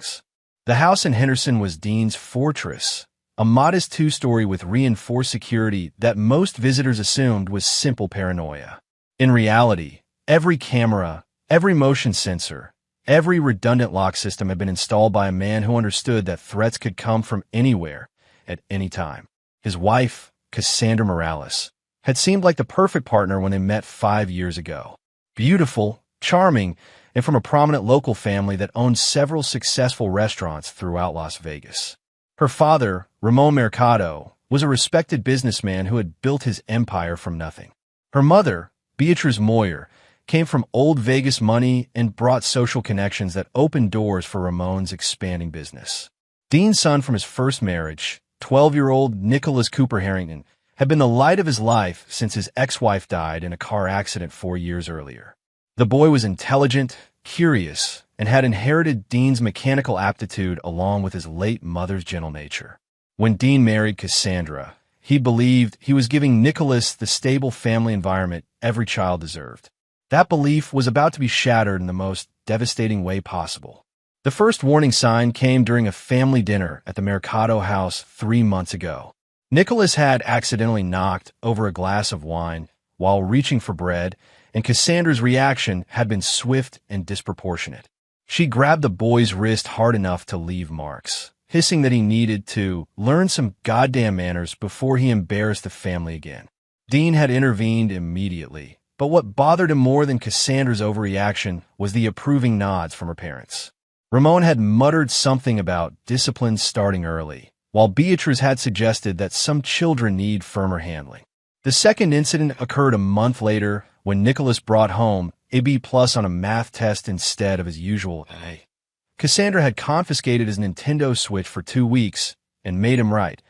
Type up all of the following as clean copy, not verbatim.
surroundings. The house in Henderson was Dean's fortress, a modest two-story with reinforced security that most visitors assumed was simple paranoia. In reality, every camera, every motion sensor, every redundant lock system had been installed by a man who understood that threats could come from anywhere, at any time. His wife, Cassandra Morales, had seemed like the perfect partner when they met 5 years ago. Beautiful, charming, and from a prominent local family that owned several successful restaurants throughout Las Vegas. Her father, Ramon Mercado, was a respected businessman who had built his empire from nothing. Her mother, Beatriz Moyer, came from old Vegas money and brought social connections that opened doors for Ramon's expanding business. Dean's son from his first marriage, 12-year-old Nicholas Cooper Harrington, had been the light of his life since his ex-wife died in a car accident 4 years earlier. The boy was intelligent, curious, and had inherited Dean's mechanical aptitude along with his late mother's gentle nature. When Dean married Cassandra, he believed he was giving Nicholas the stable family environment every child deserved. That belief was about to be shattered in the most devastating way possible. The first warning sign came during a family dinner at the Mercado house 3 months ago. Nicholas had accidentally knocked over a glass of wine while reaching for bread, and Cassandra's reaction had been swift and disproportionate. She grabbed the boy's wrist hard enough to leave marks, hissing that he needed to learn some goddamn manners before he embarrassed the family again. Dean had intervened immediately, but what bothered him more than Cassandra's overreaction was the approving nods from her parents. Ramon had muttered something about discipline starting early, while Beatriz had suggested that some children need firmer handling. The second incident occurred a month later when Nicholas brought home a B+ on a math test instead of his usual A. Cassandra had confiscated his Nintendo Switch for 2 weeks and made him write,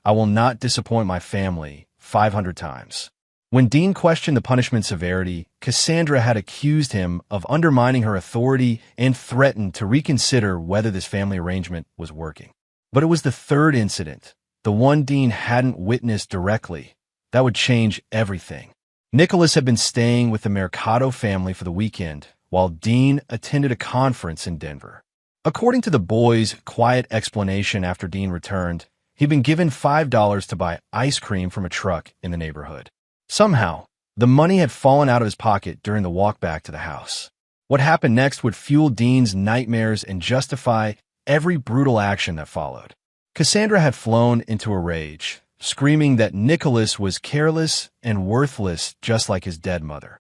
"I will not disappoint my family," 500 times. When Dean questioned the punishment severity, Cassandra had accused him of undermining her authority and threatened to reconsider whether this family arrangement was working. But it was the third incident, the one Dean hadn't witnessed directly, that would change everything. Nicholas had been staying with the Mercado family for the weekend, while Dean attended a conference in Denver. According to the boy's quiet explanation after Dean returned, he'd been given $5 to buy ice cream from a truck in the neighborhood. Somehow, the money had fallen out of his pocket during the walk back to the house. What happened next would fuel Dean's nightmares and justify every brutal action that followed. Cassandra had flown into a rage, screaming that Nicholas was careless and worthless just like his dead mother.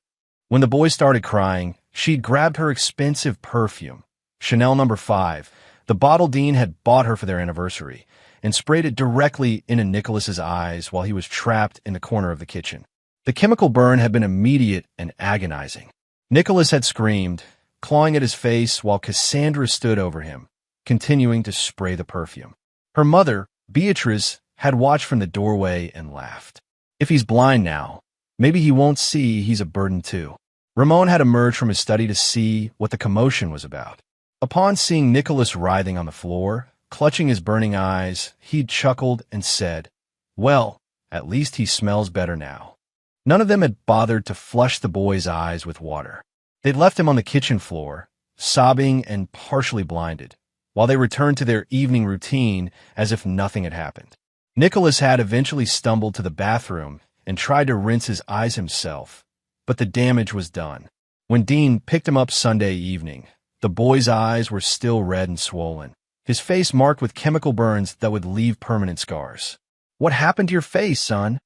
When the boy started crying, she'd grabbed her expensive perfume, Chanel No. 5, the bottle Dean had bought her for their anniversary, and sprayed it directly into Nicholas's eyes while he was trapped in the corner of the kitchen. The chemical burn had been immediate and agonizing. Nicholas had screamed, clawing at his face while Cassandra stood over him, continuing to spray the perfume. Her mother, Beatriz, had watched from the doorway and laughed. If he's blind now, maybe he won't see he's a burden too. Ramon had emerged from his study to see what the commotion was about. Upon seeing Nicholas writhing on the floor, clutching his burning eyes, he chuckled and said, "Well, at least he smells better now." None of them had bothered to flush the boy's eyes with water. They'd left him on the kitchen floor, sobbing and partially blinded, while they returned to their evening routine as if nothing had happened. Nicholas had eventually stumbled to the bathroom and tried to rinse his eyes himself, but the damage was done. When Dean picked him up Sunday evening, the boy's eyes were still red and swollen, his face marked with chemical burns that would leave permanent scars. "What happened to your face, son?"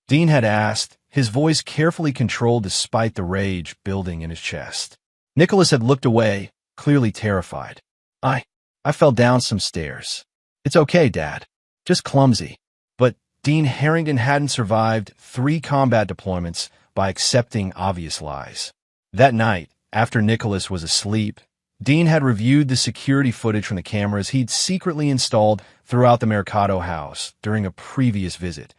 Dean had asked, his voice carefully controlled despite the rage building in his chest. Nicholas had looked away, clearly terrified. I fell down some stairs. It's okay, Dad. Just clumsy." But Dean Harrington hadn't survived 3 combat deployments by accepting obvious lies. That night, after Nicholas was asleep, Dean had reviewed the security footage from the cameras he'd secretly installed throughout the Mercado house during a previous visit.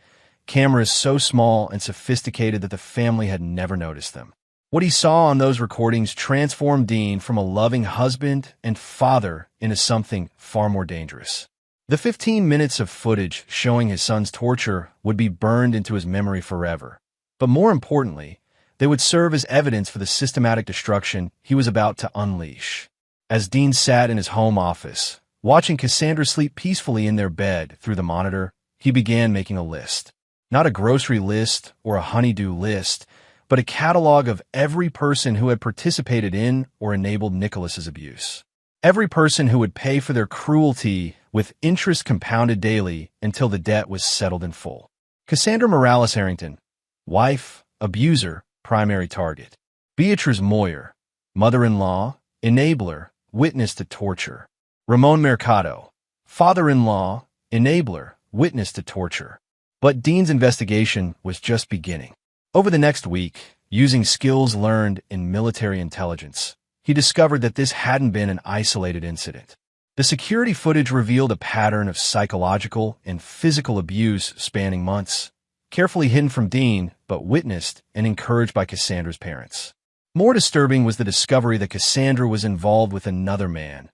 Cameras so small and sophisticated that the family had never noticed them. What he saw on those recordings transformed Dean from a loving husband and father into something far more dangerous. The 15 minutes of footage showing his son's torture would be burned into his memory forever. But more importantly, they would serve as evidence for the systematic destruction he was about to unleash. As Dean sat in his home office, watching Cassandra sleep peacefully in their bed through the monitor, he began making a list. Not a grocery list or a honey-do list, but a catalog of every person who had participated in or enabled Nicholas's abuse. Every person who would pay for their cruelty with interest compounded daily until the debt was settled in full. Cassandra Morales Harrington, wife, abuser, primary target. Beatrice Moyer, mother-in-law, enabler, witness to torture. Ramon Mercado, father-in-law, enabler, witness to torture. But Dean's investigation was just beginning. Over the next week, using skills learned in military intelligence, he discovered that this hadn't been an isolated incident. The security footage revealed a pattern of psychological and physical abuse spanning months, carefully hidden from Dean, but witnessed and encouraged by Cassandra's parents. More disturbing was the discovery that Cassandra was involved with another man,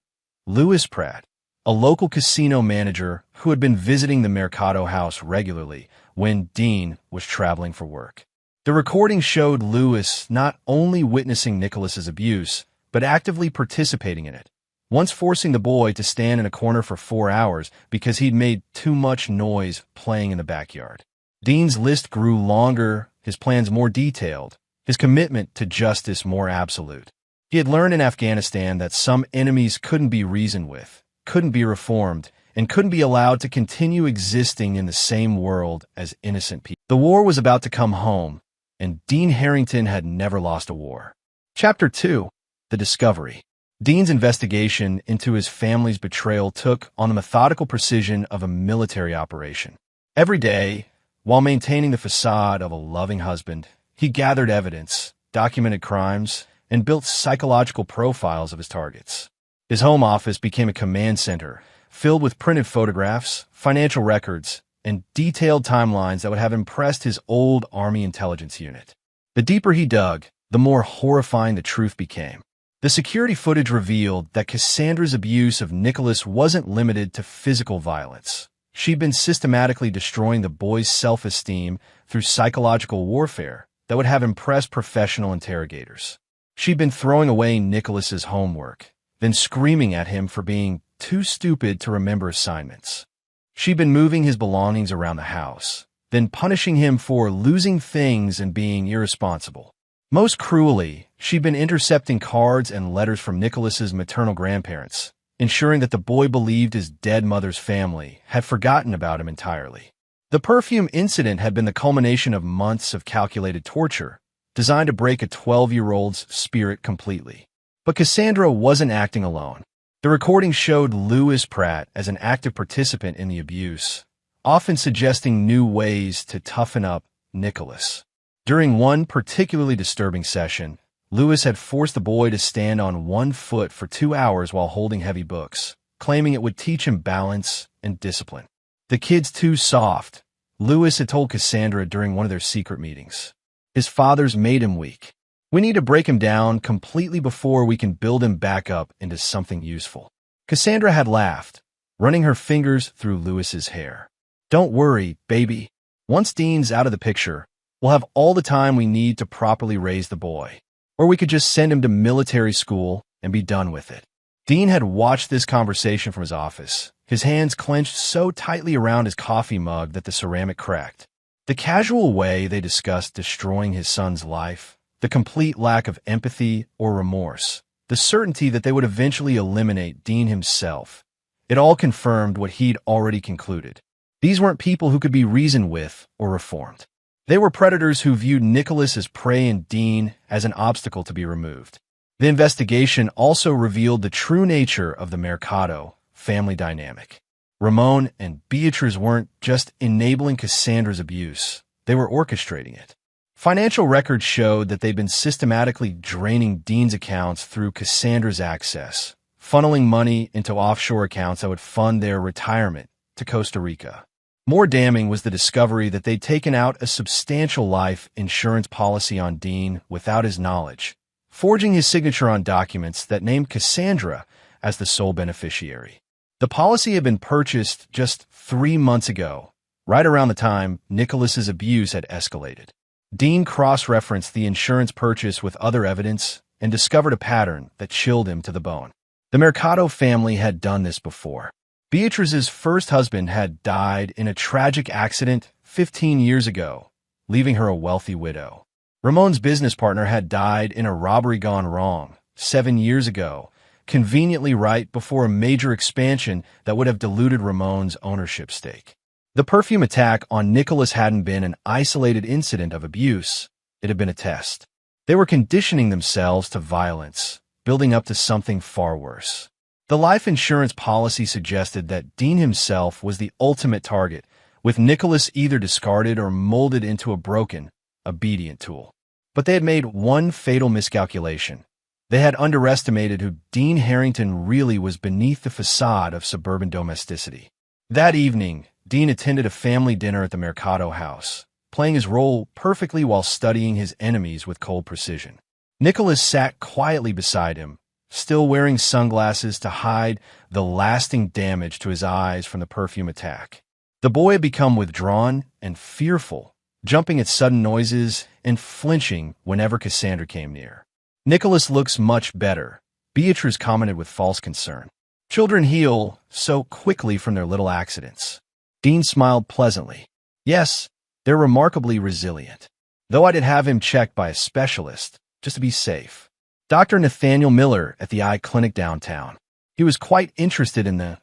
Louis Pratt, a local casino manager who had been visiting the Mercado house regularly when Dean was traveling for work. The recording showed Louis not only witnessing Nicholas's abuse, but actively participating in it, once forcing the boy to stand in a corner for 4 hours because he'd made too much noise playing in the backyard. Dean's list grew longer, his plans more detailed, his commitment to justice more absolute. He had learned in Afghanistan that some enemies couldn't be reasoned with, couldn't be reformed, and couldn't be allowed to continue existing in the same world as innocent people. The war was about to come home, and Dean Harrington had never lost a war. Chapter 2. The Discovery. Dean's investigation into his family's betrayal took on the methodical precision of a military operation. Every day, while maintaining the facade of a loving husband, he gathered evidence, documented crimes, and built psychological profiles of his targets. His home office became a command center, filled with printed photographs, financial records, and detailed timelines that would have impressed his old Army intelligence unit. The deeper he dug, the more horrifying the truth became. The security footage revealed that Cassandra's abuse of Nicholas wasn't limited to physical violence. She'd been systematically destroying the boy's self-esteem through psychological warfare that would have impressed professional interrogators. She'd been throwing away Nicholas's homework, then screaming at him for being too stupid to remember assignments. She'd been moving his belongings around the house, then punishing him for losing things and being irresponsible. Most cruelly, she'd been intercepting cards and letters from Nicholas's maternal grandparents, ensuring that the boy believed his dead mother's family had forgotten about him entirely. The perfume incident had been the culmination of months of calculated torture, designed to break a 12-year-old's spirit completely. But Cassandra wasn't acting alone. The recording showed Louis Pratt as an active participant in the abuse, often suggesting new ways to toughen up Nicholas. During one particularly disturbing session, Louis had forced the boy to stand on one foot for 2 hours while holding heavy books, claiming it would teach him balance and discipline. The kid's too soft, Louis had told Cassandra during one of their secret meetings. His father's made him weak. We need to break him down completely before we can build him back up into something useful. Cassandra had laughed, running her fingers through Louis's hair. Don't worry, baby. Once Dean's out of the picture, we'll have all the time we need to properly raise the boy. Or we could just send him to military school and be done with it. Dean had watched this conversation from his office, his hands clenched so tightly around his coffee mug that the ceramic cracked. The casual way they discussed destroying his son's life, the complete lack of empathy or remorse, the certainty that they would eventually eliminate Dean himself, it all confirmed what he'd already concluded. These weren't people who could be reasoned with or reformed. They were predators who viewed Nicholas as prey and Dean as an obstacle to be removed. The investigation also revealed the true nature of the Mercado family dynamic. Ramon and Beatrice weren't just enabling Cassandra's abuse, they were orchestrating it. Financial records showed that they'd been systematically draining Dean's accounts through Cassandra's access, funneling money into offshore accounts that would fund their retirement to Costa Rica. More damning was the discovery that they'd taken out a substantial life insurance policy on Dean without his knowledge, forging his signature on documents that named Cassandra as the sole beneficiary. The policy had been purchased just 3 months ago, right around the time Nicholas's abuse had escalated. Dean cross-referenced the insurance purchase with other evidence and discovered a pattern that chilled him to the bone. The Mercado family had done this before. Beatrice's first husband had died in a tragic accident 15 years ago, leaving her a wealthy widow. Ramon's business partner had died in a robbery gone wrong 7 years ago, conveniently right before a major expansion that would have diluted Ramon's ownership stake. The perfume attack on Nicholas hadn't been an isolated incident of abuse. It had been a test. They were conditioning themselves to violence, building up to something far worse. The life insurance policy suggested that Dean himself was the ultimate target, with Nicholas either discarded or molded into a broken, obedient tool. But they had made one fatal miscalculation. They had underestimated who Dean Harrington really was beneath the facade of suburban domesticity. That evening, Dean attended a family dinner at the Mercado house, playing his role perfectly while studying his enemies with cold precision. Nicholas sat quietly beside him, still wearing sunglasses to hide the lasting damage to his eyes from the perfume attack. The boy had become withdrawn and fearful, jumping at sudden noises and flinching whenever Cassandra came near. "Nicholas looks much better," Beatrice commented with false concern. "Children heal so quickly from their little accidents." Dean smiled pleasantly. "Yes, they're remarkably resilient. Though I did have him checked by a specialist, just to be safe. Dr. Nathaniel Miller at the eye clinic downtown. He was quite interested in the,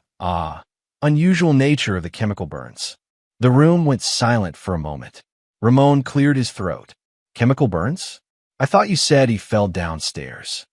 unusual nature of the chemical burns." The room went silent for a moment. Ramon cleared his throat. "Chemical burns? I thought you said he fell downstairs."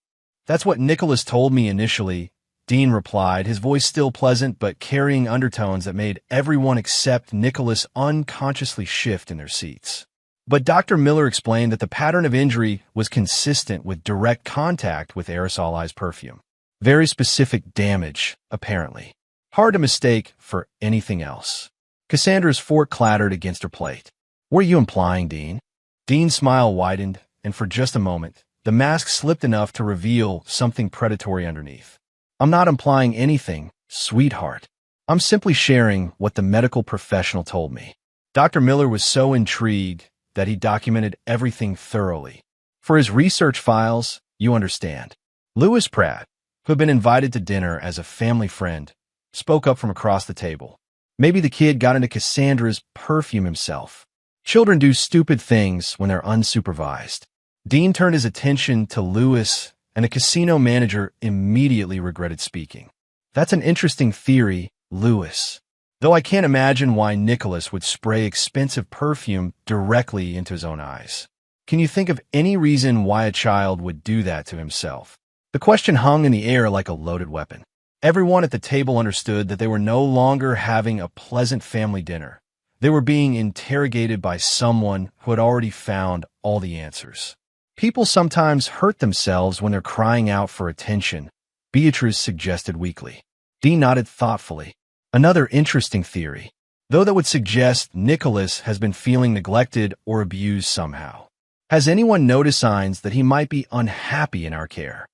"That's what Nicholas told me initially," Dean replied, his voice still pleasant but carrying undertones that made everyone except Nicholas unconsciously shift in their seats. But Dr. Miller explained that the pattern of injury was consistent with direct contact with aerosolized perfume. Very specific damage, apparently. Hard to mistake for anything else. Cassandra's fork clattered against her plate. "What are you implying, Dean?" Dean's smile widened, and for just a moment, the mask slipped enough to reveal something predatory underneath. "I'm not implying anything, sweetheart. I'm simply sharing what the medical professional told me." Dr. Miller was so intrigued that he documented everything thoroughly. For his research files, you understand. Lewis Pratt, who had been invited to dinner as a family friend, spoke up from across the table. "Maybe the kid got into Cassandra's perfume himself. Children do stupid things when they're unsupervised." Dean turned his attention to Lewis, and the casino manager immediately regretted speaking. "That's an interesting theory, Lewis. Though I can't imagine why Nicholas would spray expensive perfume directly into his own eyes. Can you think of any reason why a child would do that to himself?" The question hung in the air like a loaded weapon. Everyone at the table understood that they were no longer having a pleasant family dinner. They were being interrogated by someone who had already found all the answers. "People sometimes hurt themselves when they're crying out for attention," Beatrice suggested weakly. Dean nodded thoughtfully. "Another interesting theory, though that would suggest Nicholas has been feeling neglected or abused somehow. Has anyone noticed signs that he might be unhappy in our care?"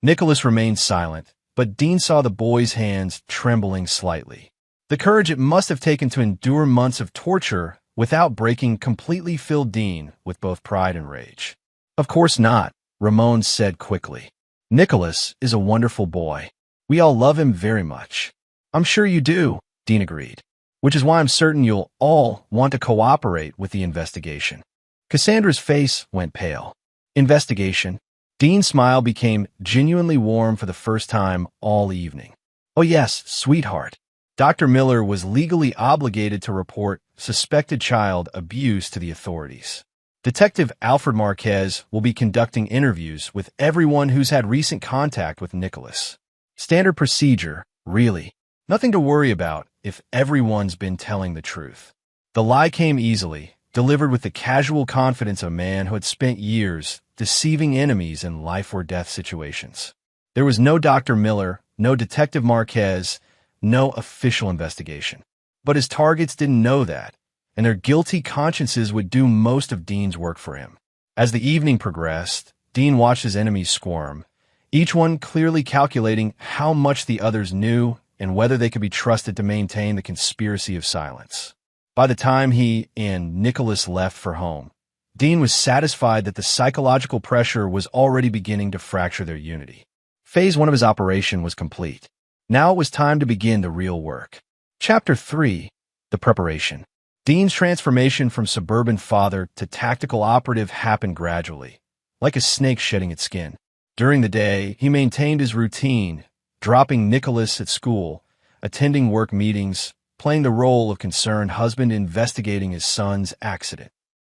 Nicholas remained silent, but Dean saw the boy's hands trembling slightly. The courage it must have taken to endure months of torture without breaking completely filled Dean with both pride and rage. "Of course not," Ramon said quickly. "Nicholas is a wonderful boy. We all love him very much." "I'm sure you do," Dean agreed, "which is why I'm certain you'll all want to cooperate with the investigation." Cassandra's face went pale. "Investigation?" Dean's smile became genuinely warm for the first time all evening. "Oh yes, sweetheart. Dr. Miller was legally obligated to report suspected child abuse to the authorities. Detective Alfred Marquez will be conducting interviews with everyone who's had recent contact with Nicholas. Standard procedure, really. Nothing to worry about if everyone's been telling the truth." The lie came easily, delivered with the casual confidence of a man who had spent years deceiving enemies in life-or-death situations. There was no Dr. Miller, no Detective Marquez, no official investigation. But his targets didn't know that, and their guilty consciences would do most of Dean's work for him. As the evening progressed, Dean watched his enemies squirm, each one clearly calculating how much the others knew and whether they could be trusted to maintain the conspiracy of silence. By the time he and Nicholas left for home, Dean was satisfied that the psychological pressure was already beginning to fracture their unity. Phase 1 of his operation was complete. Now it was time to begin the real work. Chapter 3. The Preparation. Dean's transformation from suburban father to tactical operative happened gradually, like a snake shedding its skin. During the day, he maintained his routine, dropping Nicholas at school, attending work meetings, playing the role of concerned husband investigating his son's accident.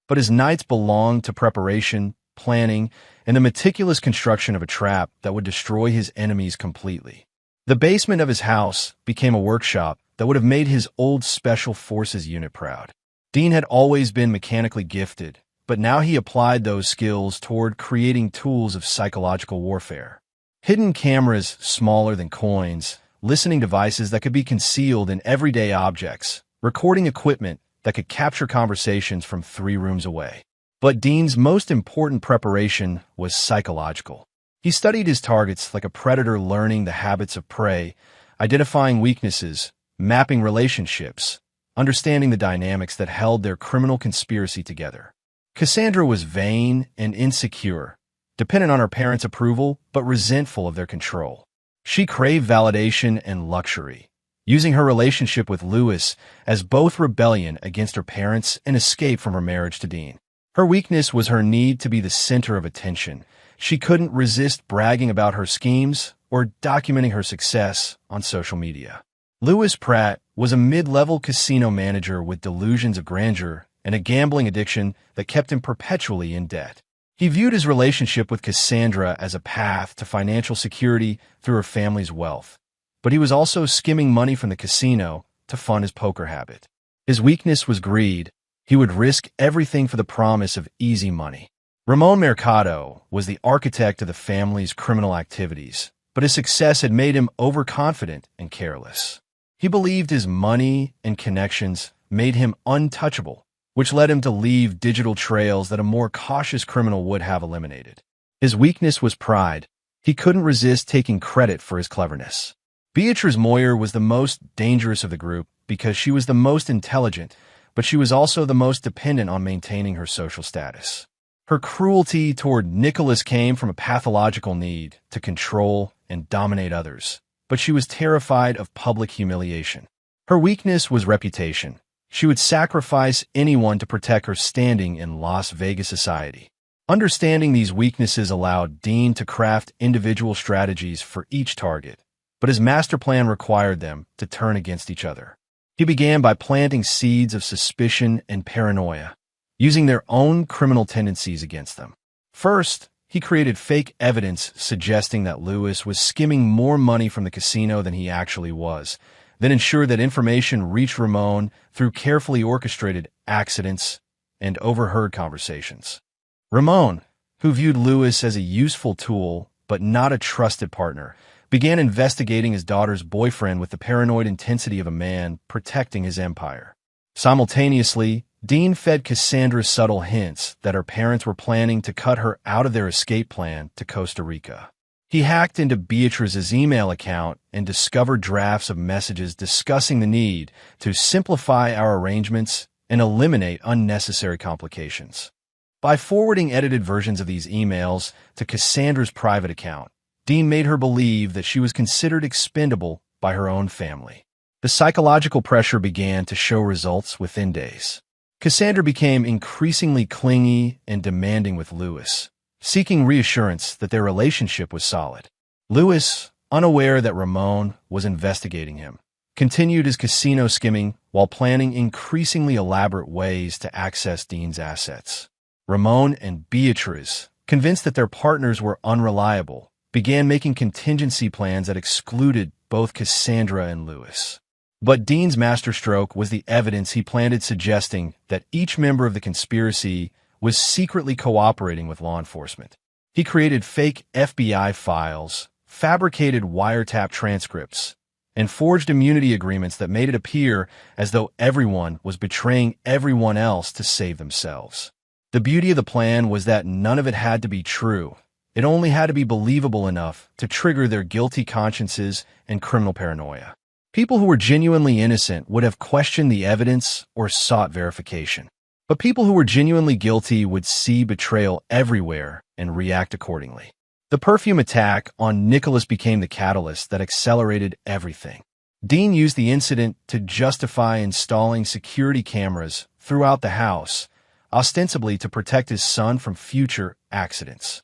But his nights belonged to preparation, planning, and the meticulous construction of a trap that would destroy his enemies completely. The basement of his house became a workshop that would have made his old Special Forces unit proud. Dean had always been mechanically gifted, but now he applied those skills toward creating tools of psychological warfare. Hidden cameras smaller than coins, listening devices that could be concealed in everyday objects, recording equipment that could capture conversations from 3 rooms away. But Dean's most important preparation was psychological. He studied his targets like a predator, learning the habits of prey, identifying weaknesses, mapping relationships, understanding the dynamics that held their criminal conspiracy together. Cassandra was vain and insecure, dependent on her parents' approval but resentful of their control. She craved validation and luxury, using her relationship with Lewis as both rebellion against her parents and escape from her marriage to Dean. Her weakness was her need to be the center of attention. She couldn't resist bragging about her schemes or documenting her success on social media. Lewis Pratt was a mid-level casino manager with delusions of grandeur and a gambling addiction that kept him perpetually in debt. He viewed his relationship with Cassandra as a path to financial security through her family's wealth, but he was also skimming money from the casino to fund his poker habit. His weakness was greed. He would risk everything for the promise of easy money. Ramon Mercado was the architect of the family's criminal activities, but his success had made him overconfident and careless. He believed his money and connections made him untouchable, which led him to leave digital trails that a more cautious criminal would have eliminated. His weakness was pride. He couldn't resist taking credit for his cleverness. Beatrice Moyer was the most dangerous of the group because she was the most intelligent, but she was also the most dependent on maintaining her social status. Her cruelty toward Nicholas came from a pathological need to control and dominate others, but she was terrified of public humiliation. Her weakness was reputation. She would sacrifice anyone to protect her standing in Las Vegas society. Understanding these weaknesses allowed Dean to craft individual strategies for each target, but his master plan required them to turn against each other. He began by planting seeds of suspicion and paranoia, using their own criminal tendencies against them. First, he created fake evidence suggesting that Lewis was skimming more money from the casino than he actually was, then ensured that information reached Ramon through carefully orchestrated accidents and overheard conversations. Ramon, who viewed Lewis as a useful tool but not a trusted partner, began investigating his daughter's boyfriend with the paranoid intensity of a man protecting his empire. Simultaneously, Dean fed Cassandra subtle hints that her parents were planning to cut her out of their escape plan to Costa Rica. He hacked into Beatrice's email account and discovered drafts of messages discussing the need to simplify our arrangements and eliminate unnecessary complications. By forwarding edited versions of these emails to Cassandra's private account, Dean made her believe that she was considered expendable by her own family. The psychological pressure began to show results within days. Cassandra became increasingly clingy and demanding with Lewis, seeking reassurance that their relationship was solid. Lewis, unaware that Ramon was investigating him, continued his casino skimming while planning increasingly elaborate ways to access Dean's assets. Ramon and Beatrice, convinced that their partners were unreliable, began making contingency plans that excluded both Cassandra and Lewis. But Dean's masterstroke was the evidence he planted, suggesting that each member of the conspiracy was secretly cooperating with law enforcement. He created fake FBI files, fabricated wiretap transcripts, and forged immunity agreements that made it appear as though everyone was betraying everyone else to save themselves. The beauty of the plan was that none of it had to be true. It only had to be believable enough to trigger their guilty consciences and criminal paranoia. People who were genuinely innocent would have questioned the evidence or sought verification. But people who were genuinely guilty would see betrayal everywhere and react accordingly. The perfume attack on Nicholas became the catalyst that accelerated everything. Dean used the incident to justify installing security cameras throughout the house, ostensibly to protect his son from future accidents.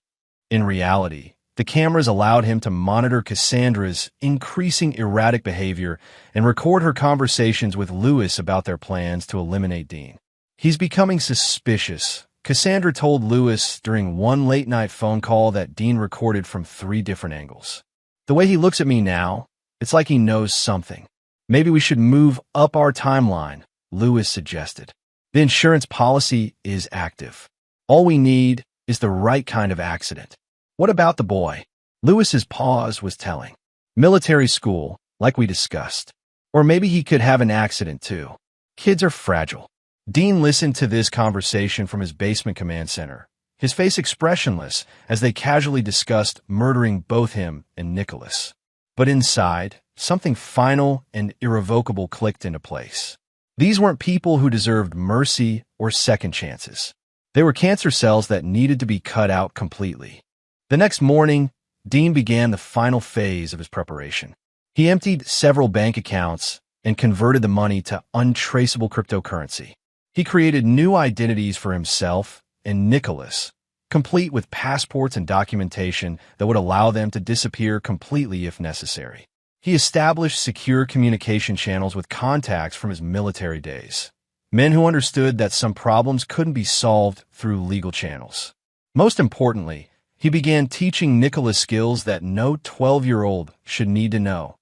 In reality, the cameras allowed him to monitor Cassandra's increasing erratic behavior and record her conversations with Lewis about their plans to eliminate Dean. "He's becoming suspicious," Cassandra told Lewis during one late-night phone call that Dean recorded from 3 different angles. "The way he looks at me now, it's like he knows something. Maybe we should move up our timeline," Lewis suggested. "The insurance policy is active. All we need is the right kind of accident." "What about the boy?" Lewis's pause was telling. "Military school, like we discussed. Or maybe he could have an accident too. Kids are fragile." Dean listened to this conversation from his basement command center, his face expressionless as they casually discussed murdering both him and Nicholas. But inside, something final and irrevocable clicked into place. These weren't people who deserved mercy or second chances. They were cancer cells that needed to be cut out completely. The next morning, Dean began the final phase of his preparation. He emptied several bank accounts and converted the money to untraceable cryptocurrency. He created new identities for himself and Nicholas, complete with passports and documentation that would allow them to disappear completely if necessary. He established secure communication channels with contacts from his military days, men who understood that some problems couldn't be solved through legal channels. Most importantly, he began teaching Nicholas skills that no 12-year-old should need to know: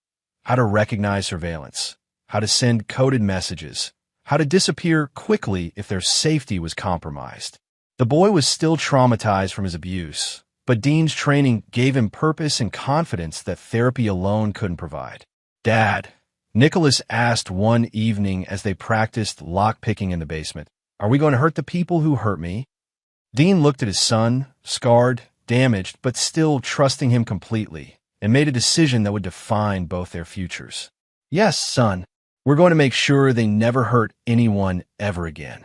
how to recognize surveillance, how to send coded messages, how to disappear quickly if their safety was compromised. The boy was still traumatized from his abuse, but Dean's training gave him purpose and confidence that therapy alone couldn't provide. "Dad," Nicholas asked one evening as they practiced lock-picking in the basement, "are we going to hurt the people who hurt me?" Dean looked at his son, scarred, damaged, but still trusting him completely, and made a decision that would define both their futures. "Yes, son. We're going to make sure they never hurt anyone ever again."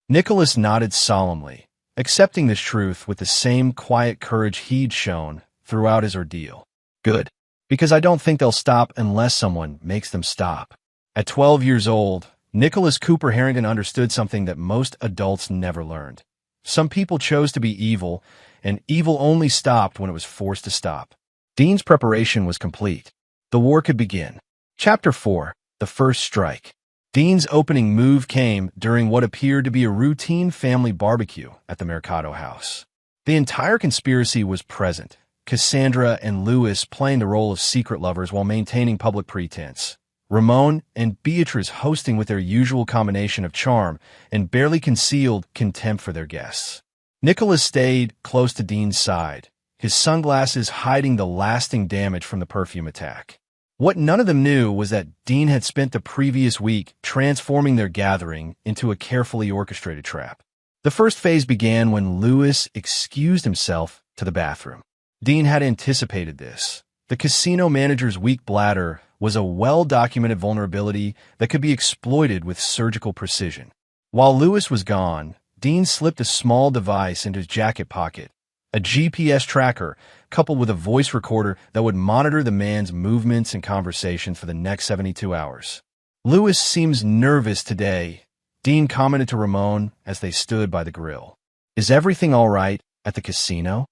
Nicholas nodded solemnly, accepting this truth with the same quiet courage he'd shown throughout his ordeal. "Good, because I don't think they'll stop unless someone makes them stop." At 12 years old, Nicholas Cooper Harrington understood something that most adults never learned. Some people chose to be evil, and evil only stopped when it was forced to stop. Dean's preparation was complete. The war could begin. Chapter 4. The First Strike. Dean's opening move came during what appeared to be a routine family barbecue at the Mercado house. The entire conspiracy was present, Cassandra and Lewis playing the role of secret lovers while maintaining public pretense, Ramon and Beatrice hosting with their usual combination of charm and barely concealed contempt for their guests. Nicholas stayed close to Dean's side, his sunglasses hiding the lasting damage from the perfume attack. What none of them knew was that Dean had spent the previous week transforming their gathering into a carefully orchestrated trap. The first phase began when Lewis excused himself to the bathroom. Dean had anticipated this. The casino manager's weak bladder was a well-documented vulnerability that could be exploited with surgical precision. While Lewis was gone, Dean slipped a small device into his jacket pocket, a GPS tracker coupled with a voice recorder that would monitor the man's movements and conversations for the next 72 hours. "Lewis seems nervous today," Dean commented to Ramon as they stood by the grill. "Is everything all right at the casino?"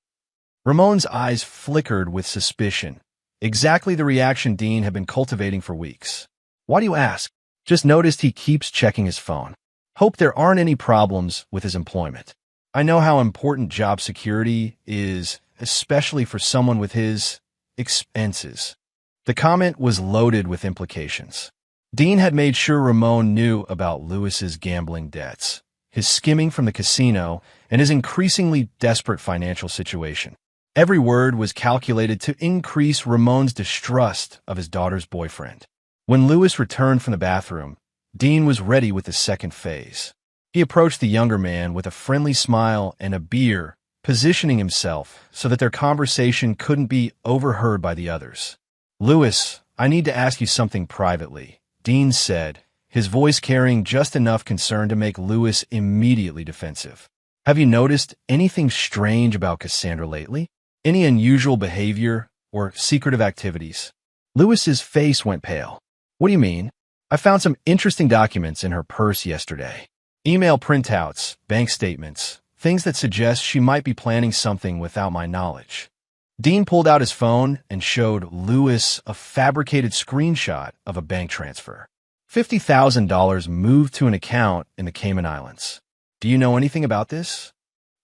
Ramon's eyes flickered with suspicion, exactly the reaction Dean had been cultivating for weeks. "Why do you ask?" "Just noticed he keeps checking his phone. Hope there aren't any problems with his employment. I know how important job security is, especially for someone with his expenses." The comment was loaded with implications. Dean had made sure Ramon knew about Lewis's gambling debts, his skimming from the casino, and his increasingly desperate financial situation. Every word was calculated to increase Ramon's distrust of his daughter's boyfriend. When Lewis returned from the bathroom, Dean was ready with the second phase. He approached the younger man with a friendly smile and a beer, positioning himself so that their conversation couldn't be overheard by the others. "Lewis, I need to ask you something privately," Dean said, his voice carrying just enough concern to make Lewis immediately defensive. "Have you noticed anything strange about Cassandra lately?" Any unusual behavior or secretive activities? Lewis's face went pale. What do you mean? I found some interesting documents in her purse yesterday. Email printouts, bank statements, things that suggest she might be planning something without my knowledge. Dean pulled out his phone and showed Lewis a fabricated screenshot of a bank transfer. $50,000 moved to an account in the Cayman Islands. Do you know anything about this?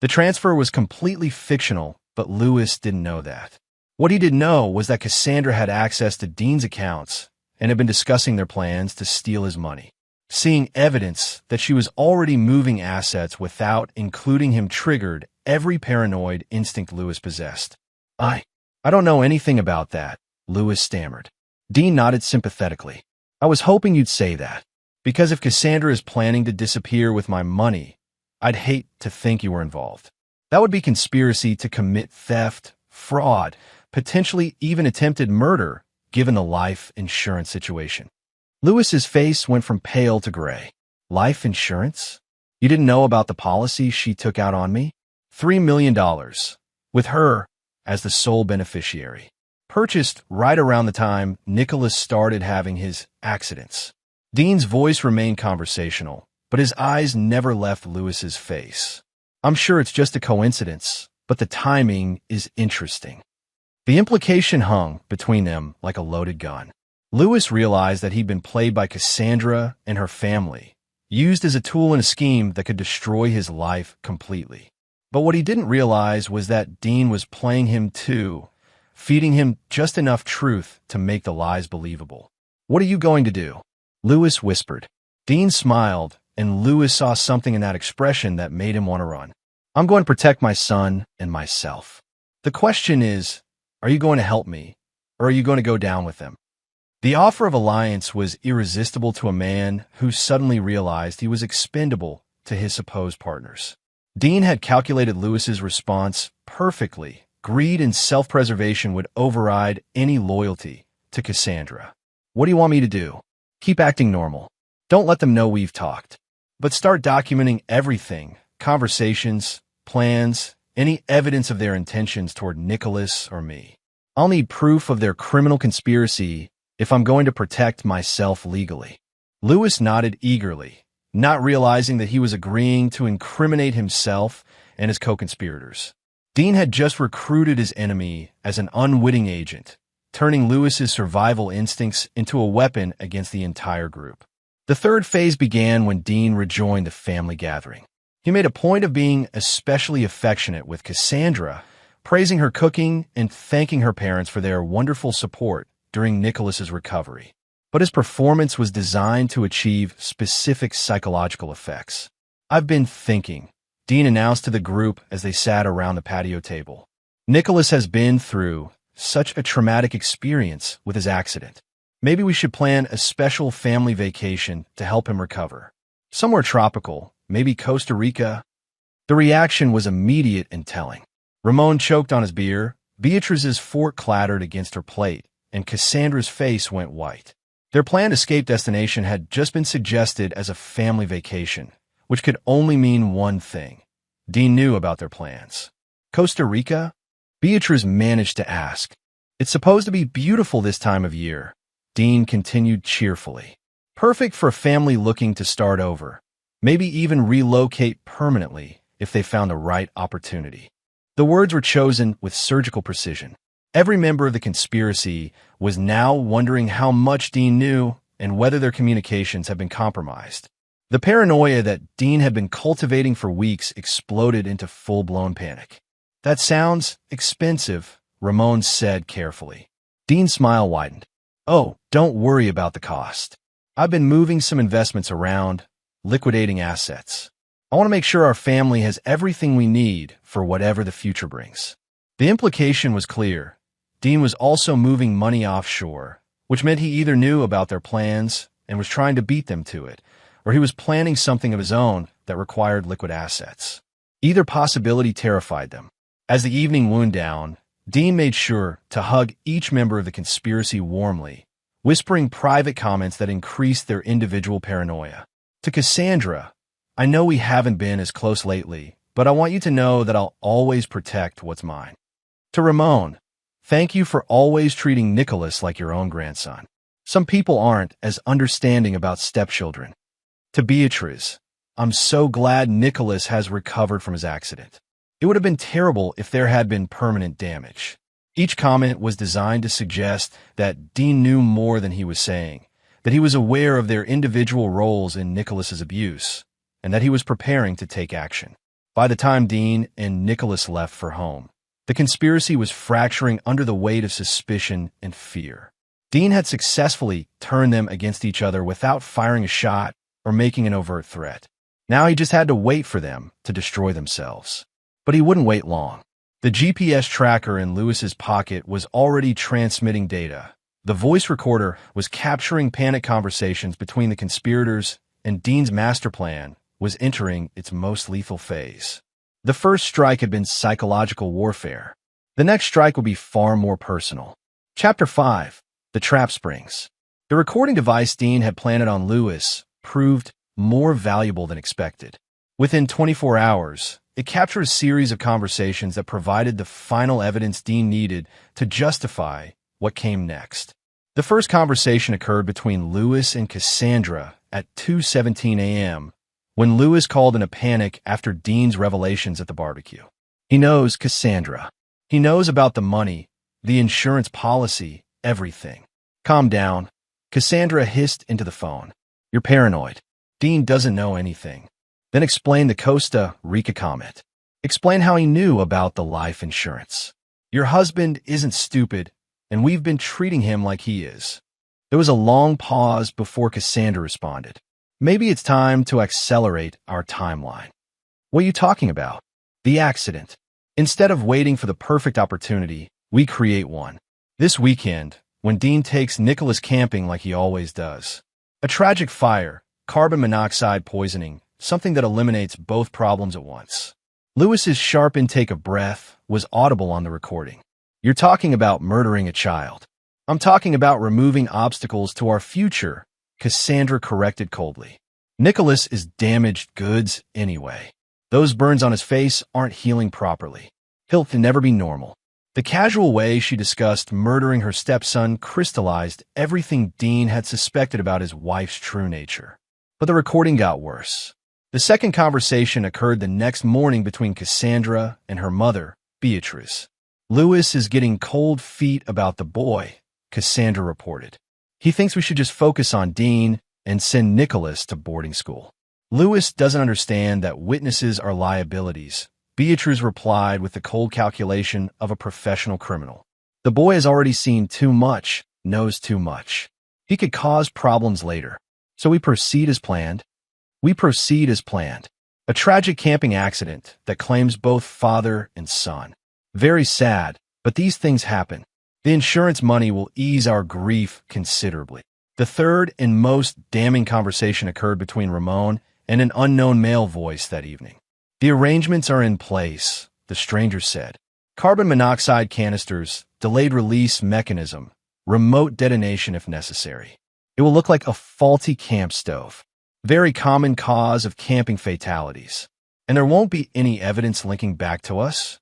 The transfer was completely fictional, but Lewis didn't know that. What he did know was that Cassandra had access to Dean's accounts and had been discussing their plans to steal his money. Seeing evidence that she was already moving assets without including him triggered every paranoid instinct Lewis possessed. I don't know anything about that, Lewis stammered. Dean nodded sympathetically. I was hoping you'd say that, because if Cassandra is planning to disappear with my money, I'd hate to think you were involved. That would be conspiracy to commit theft, fraud, potentially even attempted murder, given the life insurance situation. Lewis's face went from pale to gray. Life insurance? You didn't know about the policy she took out on me? $3 million, with her as the sole beneficiary. Purchased right around the time Nicholas started having his accidents. Dean's voice remained conversational, but his eyes never left Lewis's face. I'm sure it's just a coincidence, but the timing is interesting. The implication hung between them like a loaded gun. Lewis realized that he'd been played by Cassandra and her family, used as a tool in a scheme that could destroy his life completely. But what he didn't realize was that Dean was playing him too, feeding him just enough truth to make the lies believable. What are you going to do? Lewis whispered. Dean smiled, and Lewis saw something in that expression that made him want to run. I'm going to protect my son and myself. The question is, are you going to help me, or are you going to go down with them? The offer of alliance was irresistible to a man who suddenly realized he was expendable to his supposed partners. Dean had calculated Lewis's response perfectly. Greed and self-preservation would override any loyalty to Cassandra. What do you want me to do? Keep acting normal. Don't let them know we've talked. But start documenting everything, conversations, plans, any evidence of their intentions toward Nicholas or me. I'll need proof of their criminal conspiracy if I'm going to protect myself legally. Lewis nodded eagerly, not realizing that he was agreeing to incriminate himself and his co-conspirators. Dean had just recruited his enemy as an unwitting agent, turning Lewis's survival instincts into a weapon against the entire group. The third phase began when Dean rejoined the family gathering. He made a point of being especially affectionate with Cassandra, praising her cooking and thanking her parents for their wonderful support during Nicholas's recovery. But his performance was designed to achieve specific psychological effects. I've been thinking, Dean announced to the group as they sat around the patio table. Nicholas has been through such a traumatic experience with his accident. Maybe we should plan a special family vacation to help him recover. Somewhere tropical, maybe Costa Rica. The reaction was immediate and telling. Ramon choked on his beer, Beatrice's fork clattered against her plate, and Cassandra's face went white. Their planned escape destination had just been suggested as a family vacation, which could only mean one thing. Dean knew about their plans. Costa Rica? Beatrice managed to ask. It's supposed to be beautiful this time of year, Dean continued cheerfully. Perfect for a family looking to start over, maybe even relocate permanently if they found the right opportunity. The words were chosen with surgical precision. Every member of the conspiracy was now wondering how much Dean knew and whether their communications had been compromised. The paranoia that Dean had been cultivating for weeks exploded into full-blown panic. That sounds expensive, Ramon said carefully. Dean's smile widened. Oh, don't worry about the cost. I've been moving some investments around, liquidating assets. I want to make sure our family has everything we need for whatever the future brings. The implication was clear. Dean was also moving money offshore, which meant he either knew about their plans and was trying to beat them to it, or he was planning something of his own that required liquid assets. Either possibility terrified them. As the evening wound down, Dean made sure to hug each member of the conspiracy warmly, whispering private comments that increased their individual paranoia. To Cassandra, I know we haven't been as close lately, but I want you to know that I'll always protect what's mine. To Ramon, thank you for always treating Nicholas like your own grandson. Some people aren't as understanding about stepchildren. To Beatrice, I'm so glad Nicholas has recovered from his accident. It would have been terrible if there had been permanent damage. Each comment was designed to suggest that Dean knew more than he was saying, that he was aware of their individual roles in Nicholas's abuse, and that he was preparing to take action. By the time Dean and Nicholas left for home, the conspiracy was fracturing under the weight of suspicion and fear. Dean had successfully turned them against each other without firing a shot or making an overt threat. Now he just had to wait for them to destroy themselves. But he wouldn't wait long. The GPS tracker in Lewis's pocket was already transmitting data. The voice recorder was capturing panic conversations between the conspirators, and Dean's master plan was entering its most lethal phase. The first strike had been psychological warfare. The next strike would be far more personal. Chapter 5. The Trap Springs. The recording device Dean had planted on Lewis proved more valuable than expected. Within 24 hours, it captured a series of conversations that provided the final evidence Dean needed to justify what came next. The first conversation occurred between Lewis and Cassandra at 2:17 a.m., when Lewis called in a panic after Dean's revelations at the barbecue. He knows Cassandra. He knows about the money, the insurance policy, everything. Calm down. Cassandra hissed into the phone. You're paranoid. Dean doesn't know anything. Then explain the Costa Rica comment. Explain how he knew about the life insurance. Your husband isn't stupid, and we've been treating him like he is. There was a long pause before Cassandra responded. Maybe it's time to accelerate our timeline. What are you talking about? The accident. Instead of waiting for the perfect opportunity, we create one. This weekend, when Dean takes Nicholas camping like he always does. A tragic fire, carbon monoxide poisoning, something that eliminates both problems at once. Lewis's sharp intake of breath was audible on the recording. You're talking about murdering a child. I'm talking about removing obstacles to our future, Cassandra corrected coldly. Nicholas is damaged goods anyway. Those burns on his face aren't healing properly. He'll never be normal. The casual way she discussed murdering her stepson crystallized everything Dean had suspected about his wife's true nature. But the recording got worse. The second conversation occurred the next morning between Cassandra and her mother, Beatrice. Lewis is getting cold feet about the boy, Cassandra reported. He thinks we should just focus on Dean and send Nicholas to boarding school. Lewis doesn't understand that witnesses are liabilities. Beatrice replied with the cold calculation of a professional criminal. The boy has already seen too much, knows too much. He could cause problems later. So we proceed as planned. We proceed as planned. A tragic camping accident that claims both father and son. Very sad, but these things happen. The insurance money will ease our grief considerably. The third and most damning conversation occurred between Ramon and an unknown male voice that evening. The arrangements are in place, the stranger said. Carbon monoxide canisters, delayed release mechanism, remote detonation if necessary. It will look like a faulty camp stove. Very common cause of camping fatalities. And there won't be any evidence linking back to us.